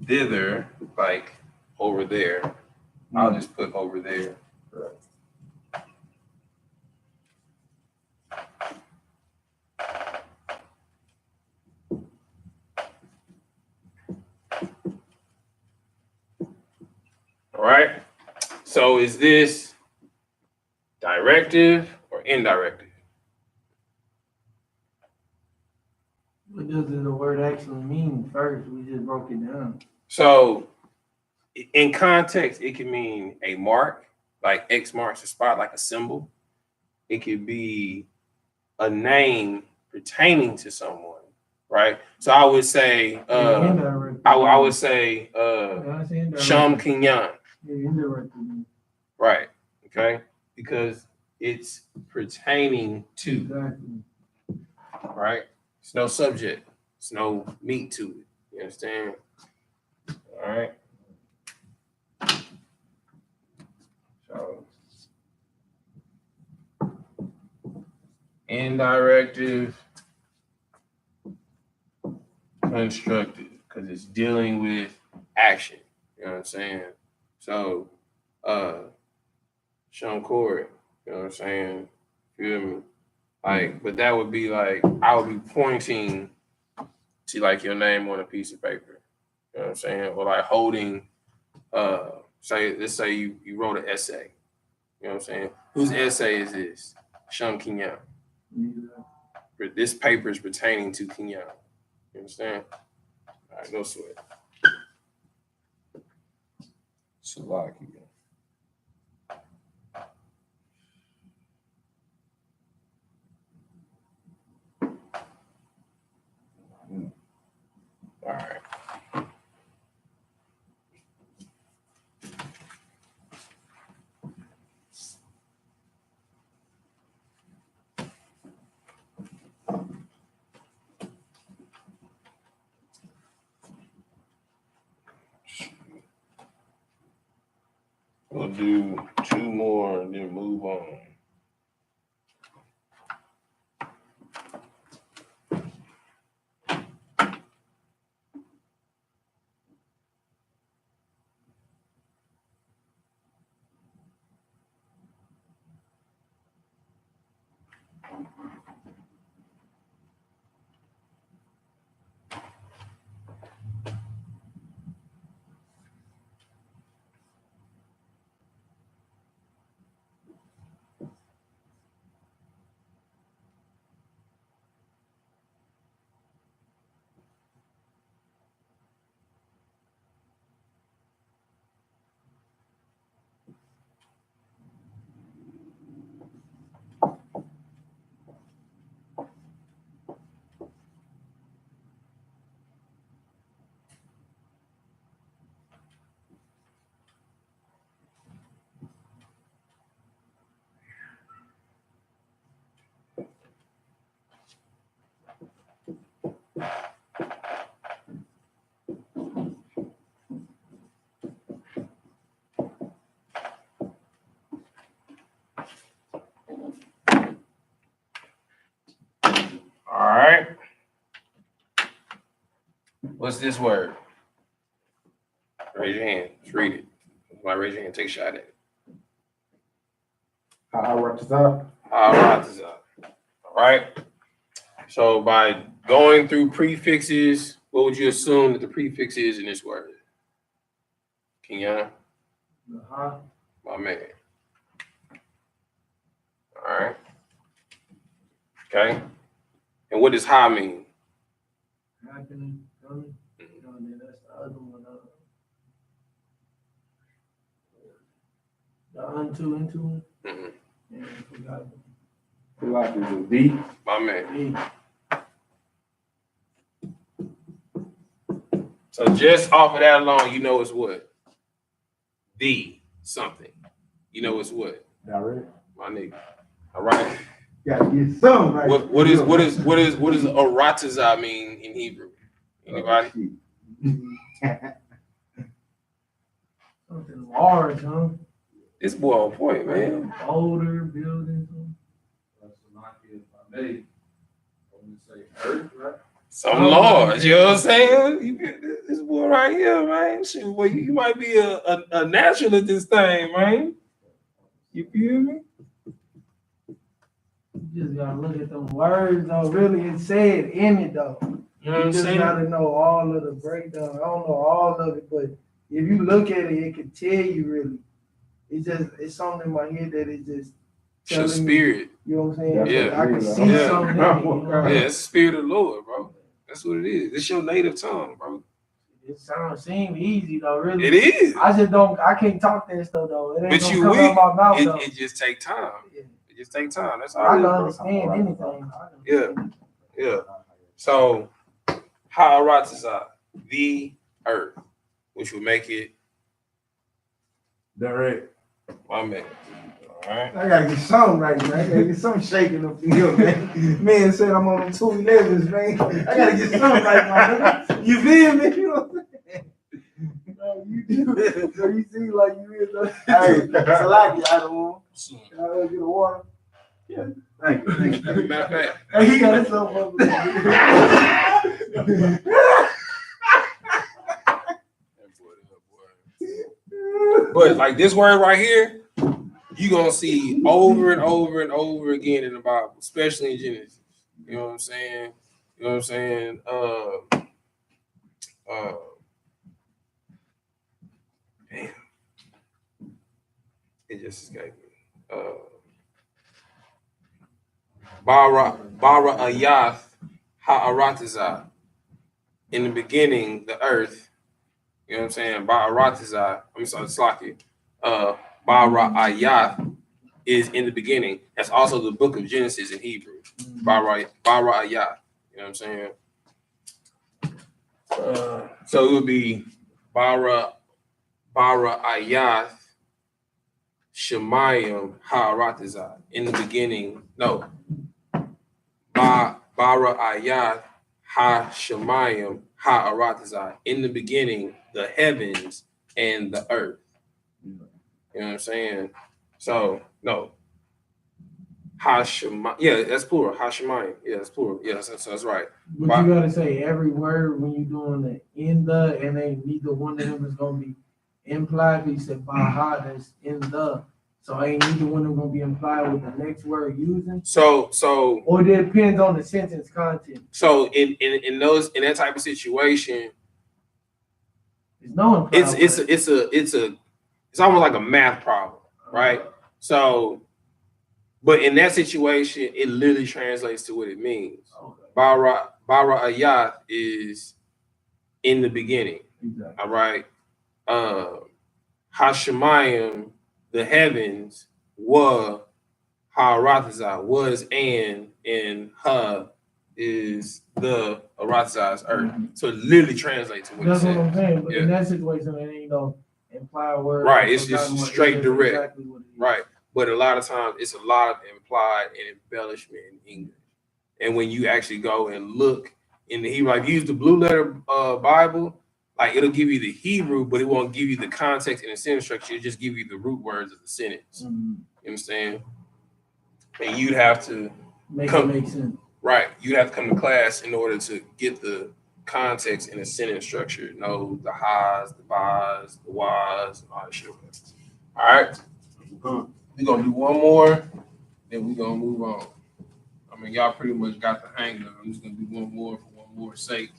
thither, like over there. I'll just put over there. All right. So is this directive or indirective? What does the word actually mean first? We just broke it down. So in context, it can mean a mark, like X marks the spot, like a symbol. It could be a name pertaining to someone, right? So I would say, I would say, Sham Kinyan. Right. Okay. Because it's pertaining to. Exactly. Right. It's no subject. It's no meat to it. You understand? All right. So indirective, constructive, because it's dealing with action. You know what I'm saying? So Sean Corey, you know what I'm saying? Feel me? Like, but that would be like I would be pointing to like your name on a piece of paper. You know what I'm saying? Or like holding let's say you wrote an essay. You know what I'm saying? Whose essay is this? Sham Kinyan. This paper is pertaining to Kinyan. You understand? All right, no sweat. Slovakia. All right. We'll do 2 more and then move on. All right. What's this word? Raise your hand. Let's read it. Somebody raise your hand. Take a shot at it. Ha'aratazah. Ha'aratazah. All right. So by going through prefixes, what would you assume that the prefix is in this word? Kinyan? My man. All right. Okay. And what does ha mean? Happening, coming. That's the other one. The unto, into. Mm-hmm. Yeah, I forgot. Like is a D. My man. So just off of that alone, you know it's what? The something. You know it's what? Direct. My nigga. All right. Gotta get some right. What does aratazah mean in Hebrew? Anybody? Something large, huh? This boy on point, man. Older building. made. I'm gonna say earth, right? Some large, you know what I'm saying? You get this boy right here, man. Shoot, boy, you might be a natural at this thing, man. You feel me? You just gotta look at them words though. Really, it said in it though. You know what You I'm just saying? gotta know all of the breakdown. I don't know all of it, but if you look at it, it can tell you really. It's something in my head that it just It's your telling me. spirit. You know what I'm saying? Yeah. I can see Yeah. something in it. You know? Yeah, it's the spirit of the Lord, bro. That's what it is. It's your native tongue, bro. It seems easy though, really. It is. I can't talk that stuff though. It ain't But gonna you come out will. my mouth though. It just take time. Yeah. It just take time. That's I all it can is, bro. understand anything. Yeah. Yeah. So, Ha'aratazah, the earth, which would make it Direct. my man. All right. I gotta get something right, man. I gotta get something shaking up in here, man. Man said I'm on them 211s, man. I gotta get something right, my nigga. You feel me? You know what I'm saying? No, you do. So you see like you is. Hey, Salaki, I don't want. Can I go get a water? Yeah. Thank you. Thank you. Matter of fact, Hey, he got himself up. but like this word right here, you're gonna see over and over and over again in the Bible, especially in Genesis. You know what I'm saying? You know what I'm saying? Damn. It just escaped me. Bara Ayath Ha'aratazah. In the beginning, the earth. You know what I'm saying? Ba'aratazah. I'm sorry, Slaki. Bara Ayath is in the beginning. That's also the book of Genesis in Hebrew. Bara Ayath. You know what I'm saying? So it would be Bara Ayath Shemayim Ha'aratazah. In the beginning, no. Bara Ayath Ha-Shemayim Ha-Aratazah. In the beginning, the heavens and the earth. You know what I'm saying? So, no. Ha-Shemayim. Yeah, that's plural. Ha-Shemayim. Yeah, that's plural. Yeah, that's right. But you gotta say every word when you're doing the in the, and ain't neither one of them is gonna be implied. He said Baha, that's in the. So ain't neither one of them gonna be implied with the next word using. So or it depends on the sentence content. So in that type of situation, there's no implied it's almost like a math problem, right? So, but in that situation, it literally translates to what it means. Okay. Bara Ayath is in the beginning. Exactly. All right. Hashemayim, the heavens, Ha'aratazah was and Ha is the Aratazah's earth. Mm-hmm. So it literally translates to what that's it what says. I'm saying. But Yeah. in that situation, it ain't no implied word. Right. It's just straight direct. Exactly what it is. Right. But a lot of times it's a lot of implied and embellishment in English. And when you actually go and look in the Hebrew, like use the blue letter Bible, like it'll give you the Hebrew, but it won't give you the context and the sentence structure. It'll just give you the root words of the sentence. Mm-hmm. You understand? And you'd have to make it make sense. Right. You'd have to come to class in order to get the context and the sentence structure. Know the highs, the buys, the whys, and all that shit. All right. We're gonna do one more, then we're gonna move on. I mean, y'all pretty much got the hang of it. I'm just gonna do one more for one more sake.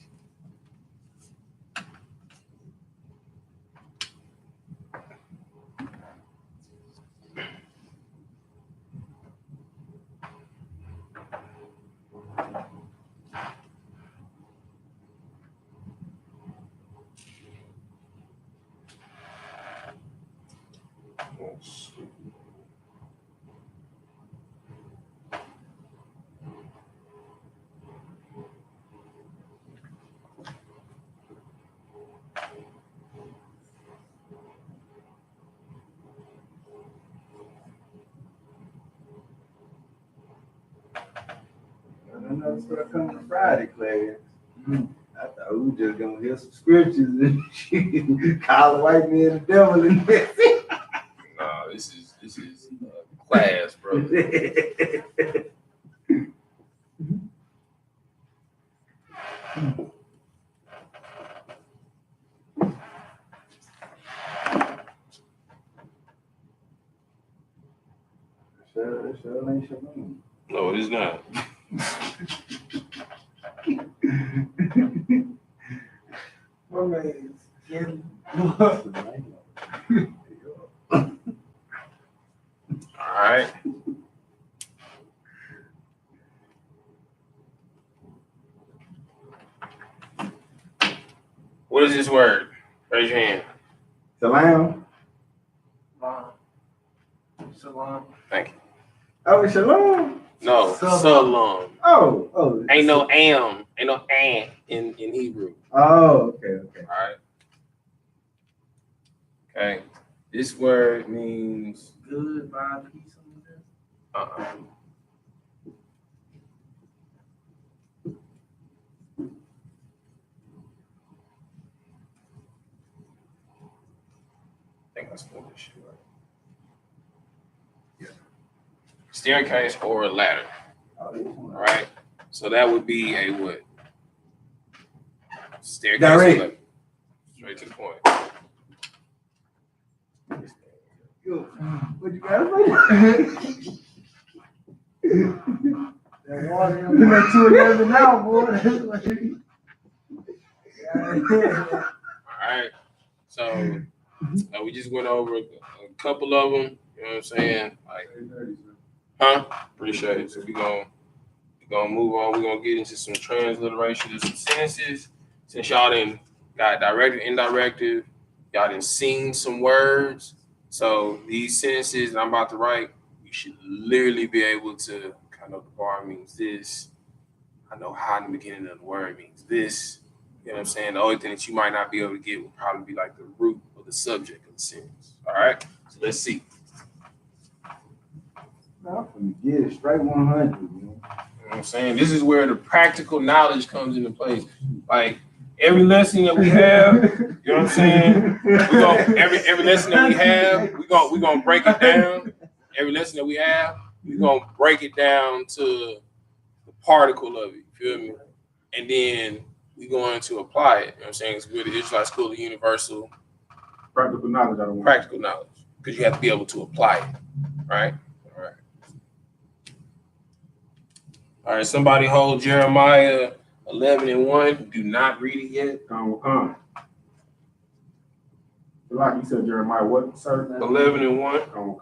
I know it's gonna come to Friday class. I thought we were just gonna hear some scriptures and shit. Call the white man the devil and that's it. Nah, this is class, bro. Sure ain't Shalom. No, it is not. My man is getting. All right. What is this word? Raise your hand. Salam. Salam. Thank you. Oh, Shalom. No, Salam. Oh. Ain't no am, ain't no an in Hebrew. Oh, okay. All right. Okay. This word means Good vibe, peace. uh-uh. I think I spelled this shit right. Yeah. Staircase or a ladder. All right. So that would be a what? Staircase. Direct. Or ladder. Straight to the point. What you gotta say? That water, you make 2-11 now, boy. All right. So we just went over a couple of them. You know what I'm saying? Like, huh? Appreciate it. So we're gonna move on. We're gonna get into some transliteration of some sentences. Since y'all done got directive, indirective, y'all done seen some words. So these sentences that I'm about to write, you should literally be able to kind of the bar means this. I know how in the beginning of the word means this. You know what I'm saying? The only thing that you might not be able to get would probably be like the root or the subject of the sentence. All right? So let's see. I'm finna get it straight 100, man. You know what I'm saying? This is where the practical knowledge comes into place. Like every lesson that we have, you know what I'm saying? Every lesson that we have, we're gonna break it down. Every lesson that we have, we're gonna break it down to the particle of it. You feel me? And then we're going to apply it. You know what I'm saying? Because we're the Israelite School of Universal Practical knowledge, I don't want. Practical knowledge. Because you have to be able to apply it. Right? All right. All right, somebody hold Jeremiah 11:1. Do not read it yet. Come. Like you said, Jeremiah, what, sir? 11:1. Come.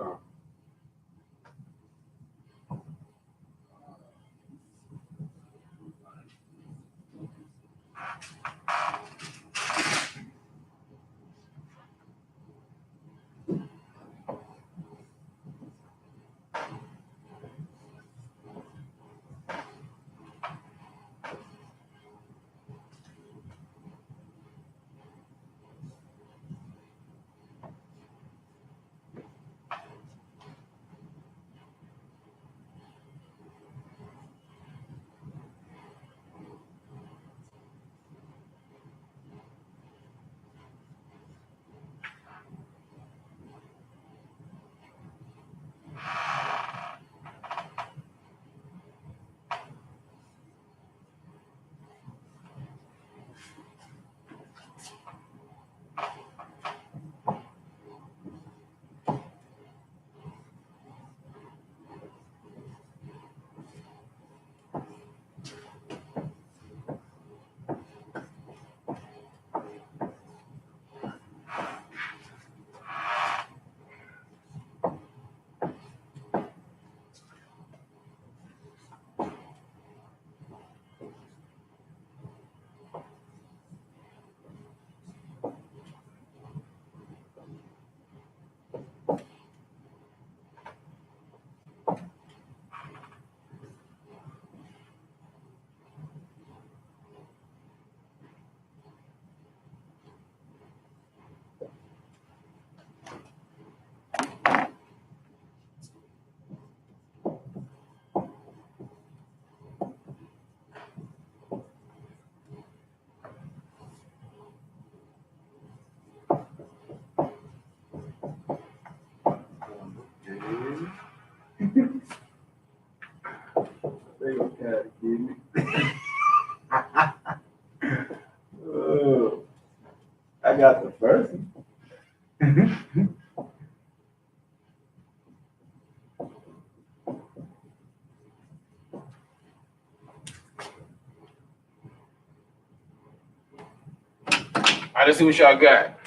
right, let's see what y'all got.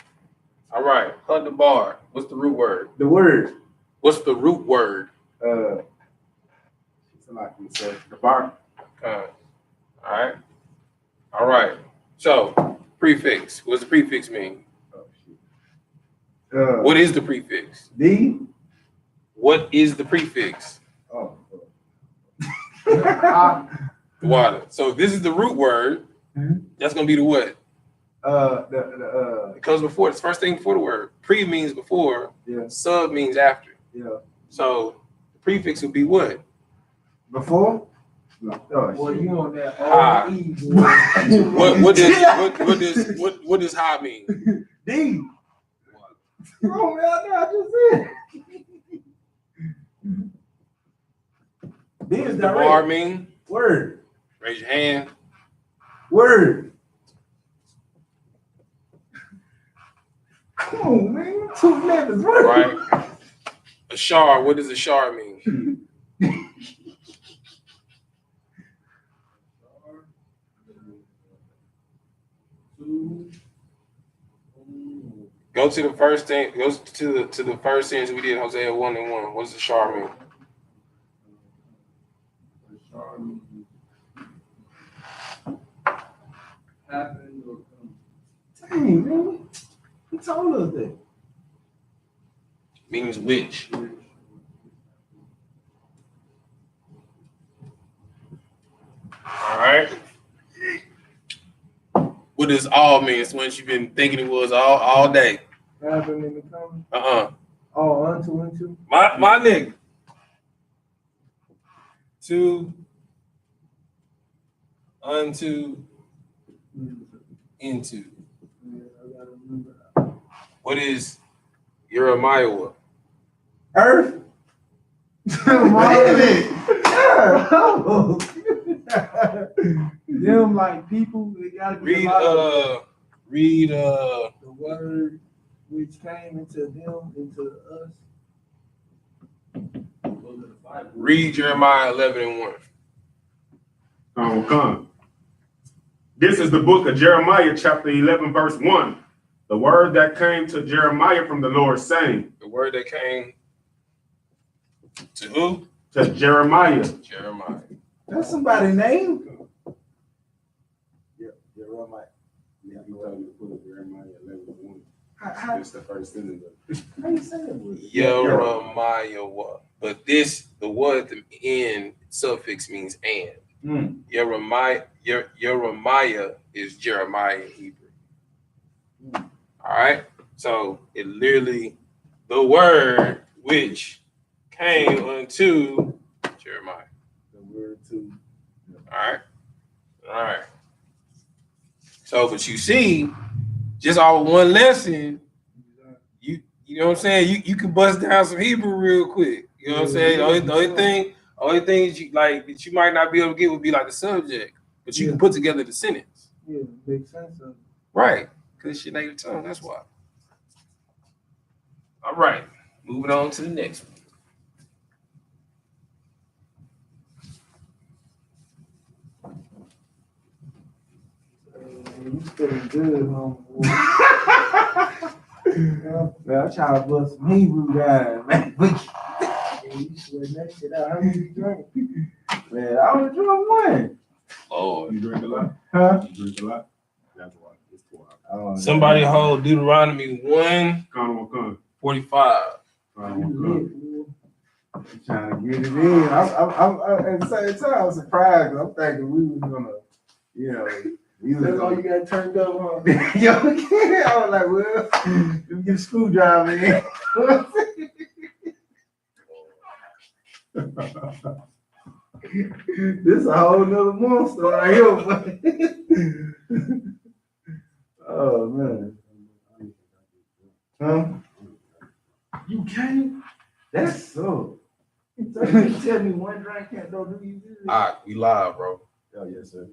All right, hunt the bar. What's the root word? The word. What's the root word? It's like you said, the bar. All right. All right. So prefix. What's the prefix mean? Oh, shit. What is the prefix? D. What is the prefix? Oh. Water. So if this is the root word, that's gonna be the what? The It comes before. It's first thing before the word. Pre means before. Yeah. Sub means after. Yeah. So the prefix would be what? Before? No. Oh, Well, shit. you on that Ha. old E, boy. What does ha mean? D. Oh, man, I just said. D is The bar direct. mean? Word. Raise your hand. Word. Come on, man. 2 letters. Word. Right. A shar. What does a shar mean? Go to the first thing. Go to the first sentence we did. Hosea 1:1. What does the shar mean? Happened or come. Dang, man. Who told us that? Means which. All right. What does all mean? It's what you've been thinking it was all day. Happened in the comment. Oh, unto. My nigga. To, unto, into. Yeah, I gotta remember. What is Jeremiah? What? Earth. Them like people, they gotta be Read the word which came into them, into us. read Jeremiah 11:1. Come. This is the book of Jeremiah, chapter 11, verse 1. The word that came to Jeremiah from the Lord, saying. The word that came to who? To Jeremiah. Jeremiah. That's somebody's name. Yeah, Jeremiah. Yeah, he told me to put up Jeremiah 11:1. How That's the first sentence. you say it? Jeremiah. But this, the word at the end suffix means and. Jeremiah is Jeremiah in Hebrew. All right. So it literally, the word which came unto Jeremiah. The word to. All right. So, but you see, just all one lesson, you know what I'm saying? You can bust down some Hebrew real quick. You know what I'm saying? The only thing that you might not be able to get would be like the subject, but you can put together the sentence. Yeah, makes sense of it. Right. Because it's your native tongue, that's why. All right. Moving on to the next one. You feeling good, homeboy. Man, I'm trying to bust some Hebrew guys, man. You sweating that shit out. How many you drink? Man, I only drunk one. Oh, You drink a lot? Huh? You drink a lot? That's why. It's 12. Oh, somebody hold Deuteronomy 1:45. I'm trying to get it in. I'm at the same time, I'm surprised. I'm thinking we was gonna, you know, That's all you got turned up, huh? Yo, I was like, well, let me get a screwdriver in. This is a whole nother monster right here. Oh man. Huh? You can't? That's so. You tell me one drink can't don't do you good. All right, we live, bro. Oh, yes, sir.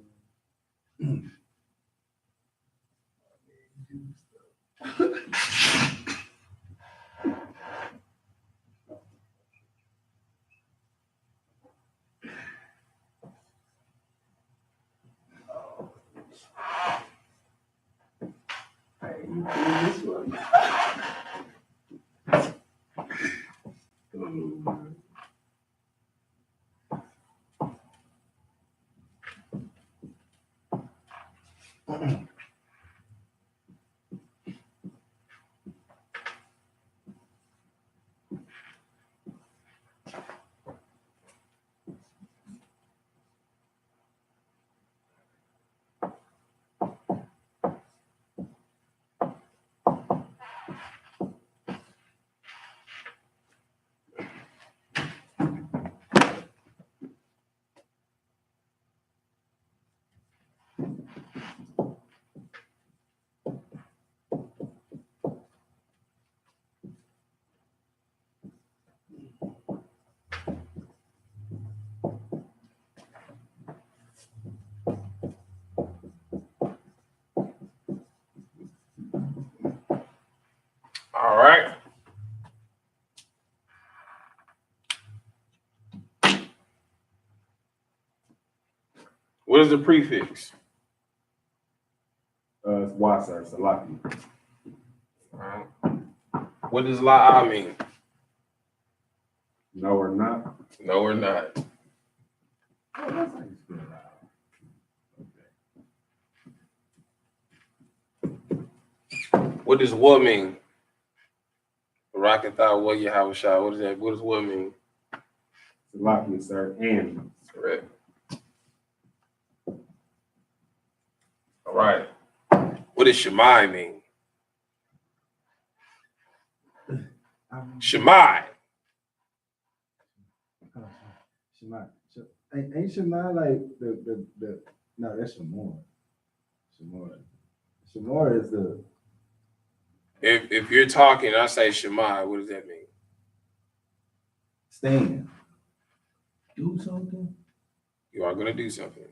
All right. What is the prefix? It's Y, sir. Salaki. All right. What does la'a mean? No or not. No or not. Oh, that's how you spell it out. What does what mean? Rakatha, what Yahawashah? What is that? What does what mean? Salaki, sir. And Correct. All right. What does Shemai mean? Shemai. Shema. Ain't Shema like the no, that's Shemor. Shemor is the If you're talking, I say Shemai, what does that mean? stand. Do something. You are gonna do something.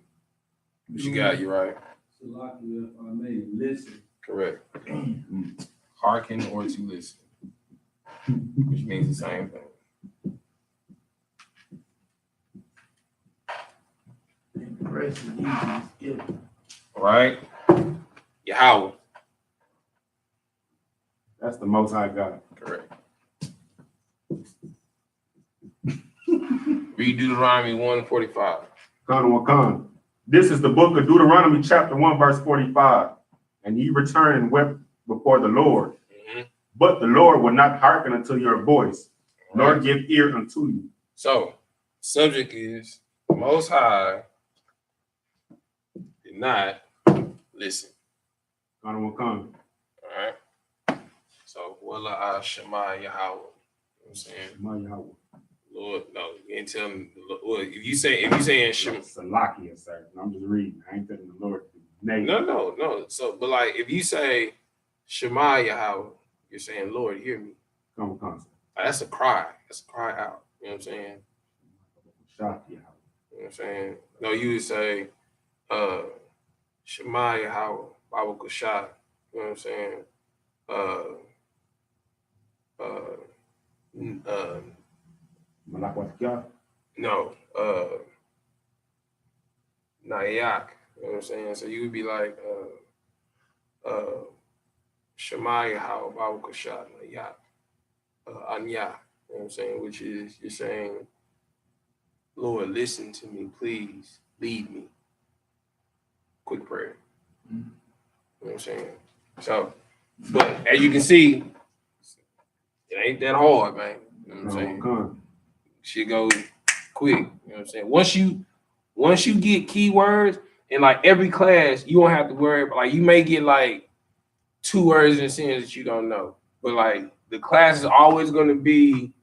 What you got, you right. Salaki, if I may, listen. Correct. Hearken or to listen. Which means the same thing. And the rest is easy. Just skip it. All right. Yahweh. that's the Most High God. Correct. Read Deuteronomy 1:45. Khan. This is the book of Deuteronomy, chapter 1, verse 45. And ye returned and wept before the Lord. Mm-hmm. But the Lord will not hearken unto your voice, nor Right. give ear unto you. So, subject is the Most High did not listen. Khan. All right. So, Wala Shema Yahweh. You know what I'm saying? My Yahweh. Lord, no, you ain't telling. Well, if you saying Shema, Salakia, sir. I'm just reading. I ain't telling the Lord. no. So, but like if you say Shema Yahweh, you're saying, Lord, hear me. Khan. That's a cry. That's a cry out. You know what I'm saying? Shah Yahweh. You know what I'm saying? No, you would say, Shema Yahweh, Baba Kushah. You know what I'm saying? Malakwatia. No, Nayak. You know what I'm saying? So you would be like, Shema Yahweh, Baba Kushah, Nayak, Anya. You know what I'm saying? Which is, you're saying, Lord, listen to me, please, lead me. Quick prayer. You know what I'm saying? So, but as you can see, it ain't that hard, man. You know what I'm saying? Khan. Shit goes quick. You know what I'm saying? Once you get keywords in like every class, you won't have to worry about, like, you may get like 2 words in a sentence that you don't know. But like the class is always gonna be,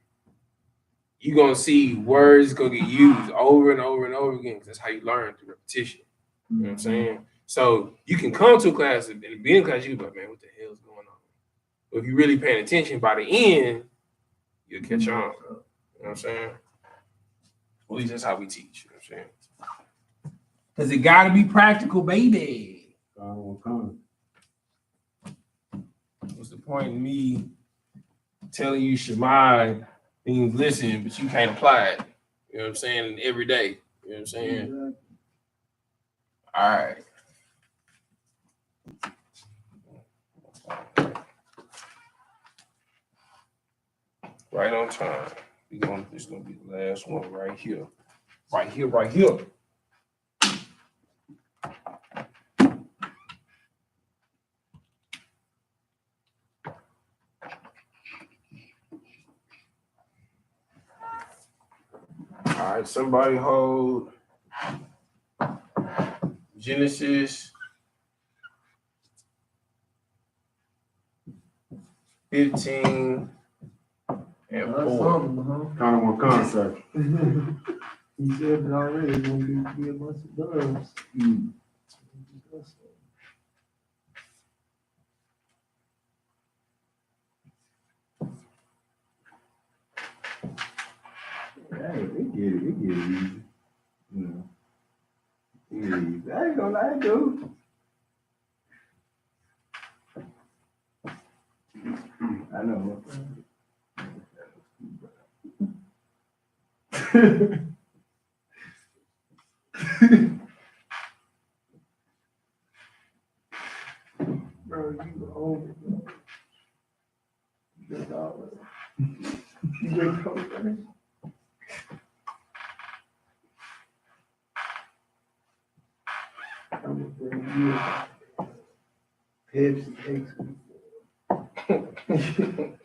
you're gonna see words gonna get used over and over and over again, because that's how you learn through repetition. You know what I'm saying? So you can come to a class and be in class, you be like, man, what the hell is going on? But if you're really paying attention, by the end, you'll catch on. You know what I'm saying? At least that's how we teach. You know what I'm saying? Because it got to be practical, baby. Khan. What's the point in me telling you Shema means listen, but you can't apply it? You know what I'm saying? Every day. You know what I'm saying? All right. Right on time. It's gonna be the last one right here. Right here, right here. All right, somebody hold Genesis 15 and 4. Kind of one concept. He said it already. It's gonna be a bunch of doves. Hey, they get it. They get it easy. You know. They get it easy. I ain't gonna lie, dude. I know. Bro, you old, bro. You drink all of it. You drink Coke, right? I'm gonna bring you Pepsi X.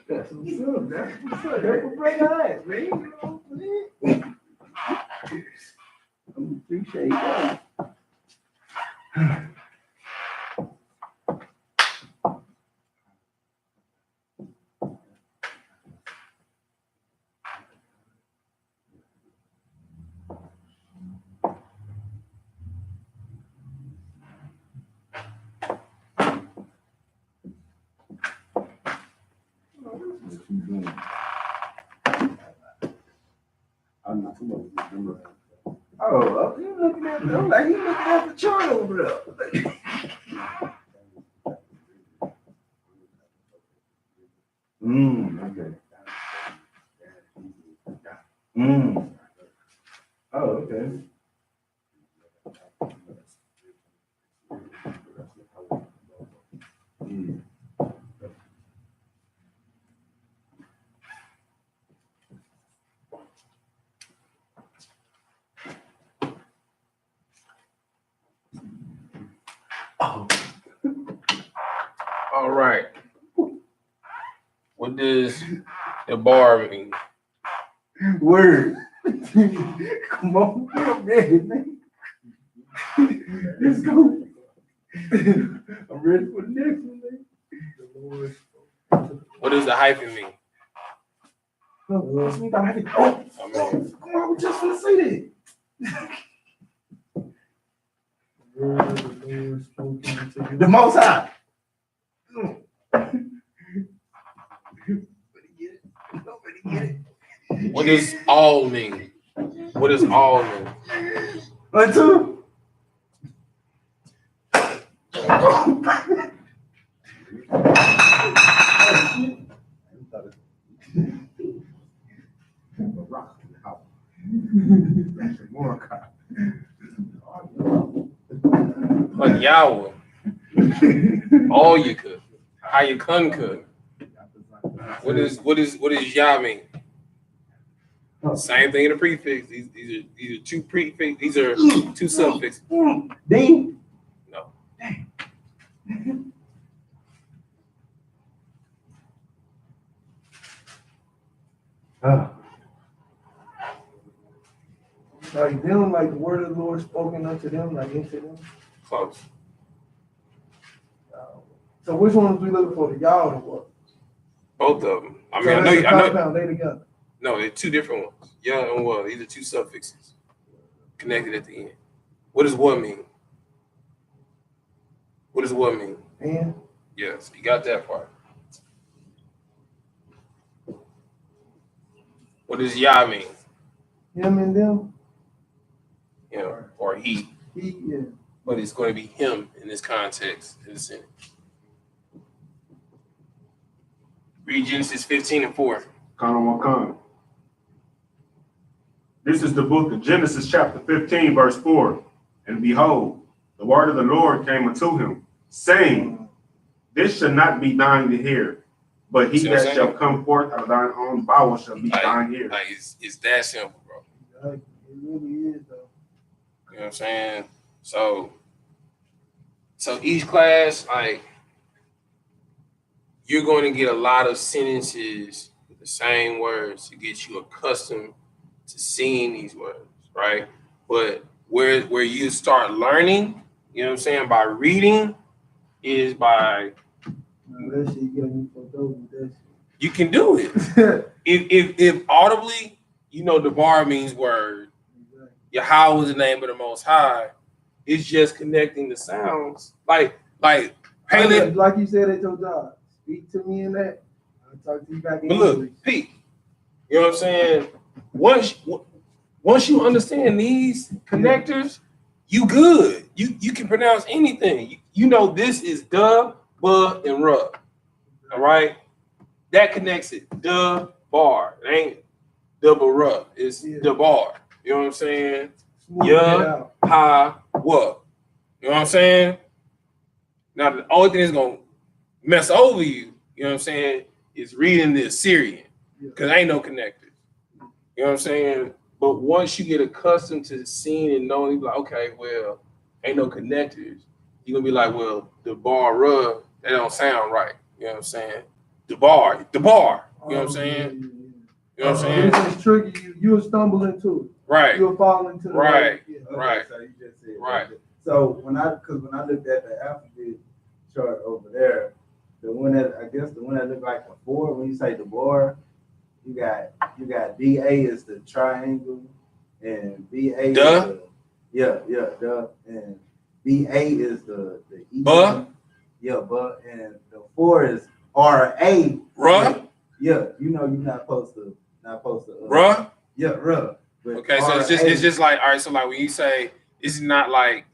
That's what's up. That's what's up. That's what break eyes, man. You know what I'm saying? I appreciate that. I'm not too much. Oh, you looking at them like you looking at the chart over there. Okay. Oh, okay. Oh. All right. What does the bar mean? Word. Come on, I'm ready, man. Let's go. I'm ready for the next one, man. What does the hyphen mean? Oh, I mean, come on, we just gonna say that. The Most High. Nobody get it. what does all mean? What does all mean? 1, 2. Like Yahweh. All you could. How you could. What is Yah mean? Same thing in the prefix. These are two prefix. These are two suffixes. Ding. No. Like them, like the word of the Lord spoken unto them, like into them. Close. So which one was we looking for? The y'all or what? Both of them. I mean, so I know. Compound, they together. No, they're two different ones. Yeah and what? These are two suffixes connected at the end. What does what mean? What does what mean? And Yes, you got that part. What does Yah mean? him and them. You know, or he. He, yeah. But it's going to be him in this context in the sentence. Read Genesis 15 and 4. Kana. This is the book of Genesis chapter 15, verse 4. And behold, the word of the Lord came unto him, saying, this should not be thine to hear, But he See what I'm that shall saying? come forth out of thine own bowel shall be Like- thine ear. Like it's that simple, bro. It really is, though. You know what I'm saying? So each class, like, you're going to get a lot of sentences with the same words to get you accustomed to seeing these words, right? But where you start learning, you know what I'm saying, by reading, is by That shit got me fucked over with that you can do it. If audibly, you know, the bar means word. shit. Yahweh is the name of the Most High. It's just connecting the sounds. Like Haley. Like you said at your job, speak to me in that. I'll talk to you back in But look, English. Pete, you know what I'm saying? Once you understand these connectors, you good. You can pronounce anything. You know this is duh, buh, and ruh. All right? That connects it. Duh, bar. It ain't double ruh. It's the bar. You know what I'm saying? Smooth it Yeah, out. ha, what? You know what I'm saying? Now, the only thing that's going to mess over you, you know what I'm saying, is reading the Assyrian. Because ain't no connectors. You know what I'm saying? But once you get accustomed to seeing and knowing, you're like, okay, well, ain't no connectors. You're going to be like, well, the bar, ruh, that don't sound right. You know what I'm saying? The bar. You know what I'm saying? You know what I'm saying? This is tricky. You'll stumble into it. Right. You'll fall into the Right. Yeah. Right. So you just said Right. So when I looked at the alphabet chart over there, the one that looked like a 4, when you say the bar, you got DA is the triangle, and BA Duh. is duh, and BA is the E. Buh. Yeah, but and the 4 is RA. Ruh. Yeah, you know you're not supposed to Ruh. Yeah, ruh. But Okay, so it's just like, all right, so like when you say it's not like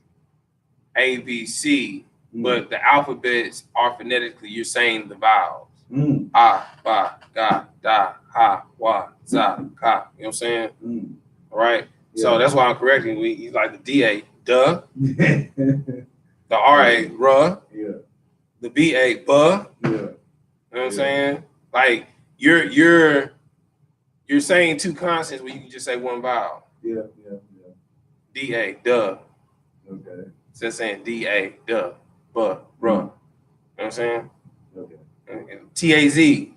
A, B, C, but the alphabets are phonetically, you're saying the vowels. Ah, ba, ga, da, ha, wa, za, ka. You know what I'm saying? All right. Yeah. So that's why I'm correcting. You like the DA, duh. The RA, ruh. Yeah. The BA, buh. Yeah. You know what I'm saying? Like you're saying two consonants where you can just say one vowel. Yeah. DA, duh. Okay. So it's saying DA, duh, buh, ruh. You know what I'm saying? Okay. And TAZA,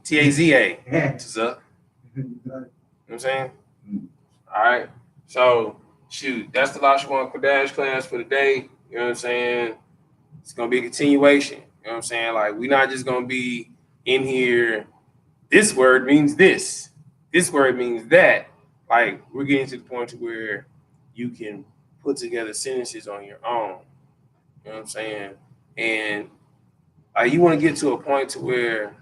Yeah. tuh. You know what I'm saying? All right. So shoot, that's the Lashawan Qadash class for the day. You know what I'm saying? It's gonna be a continuation. You know what I'm saying? Like, we're not just gonna be in here, this word means this. This word means that. Like, we're getting to the point to where you can put together sentences on your own. You know what I'm saying? And you want to get to a point to where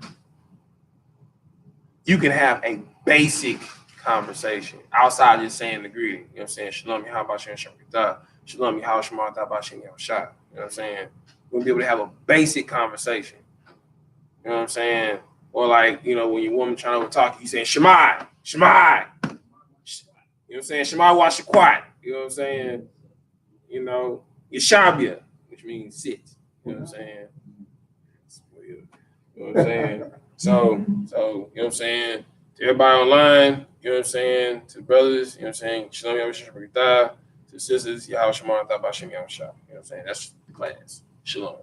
you can have a basic conversation outside just saying the greeting. You know what I'm saying? Shalom, how about you? Shalom, how Shema, about you? You know what I'm saying? We'll be able to have a basic conversation. You know what I'm saying? Or like, you know, when your woman trying to talk, you saying Shemai. You know what I'm saying? Shemai Washaquat. You know what I'm saying? You know, Yeshabia, which means sit. You know what I'm saying? You know what I'm saying? So, you know what I'm saying? To everybody online, you know what I'm saying? To the brothers, you know what I'm saying? Shalom, Yahweh, to the sisters, Yahweh Shema, Tabashim, Yahweh. You know what I'm saying? That's the class. Shalom.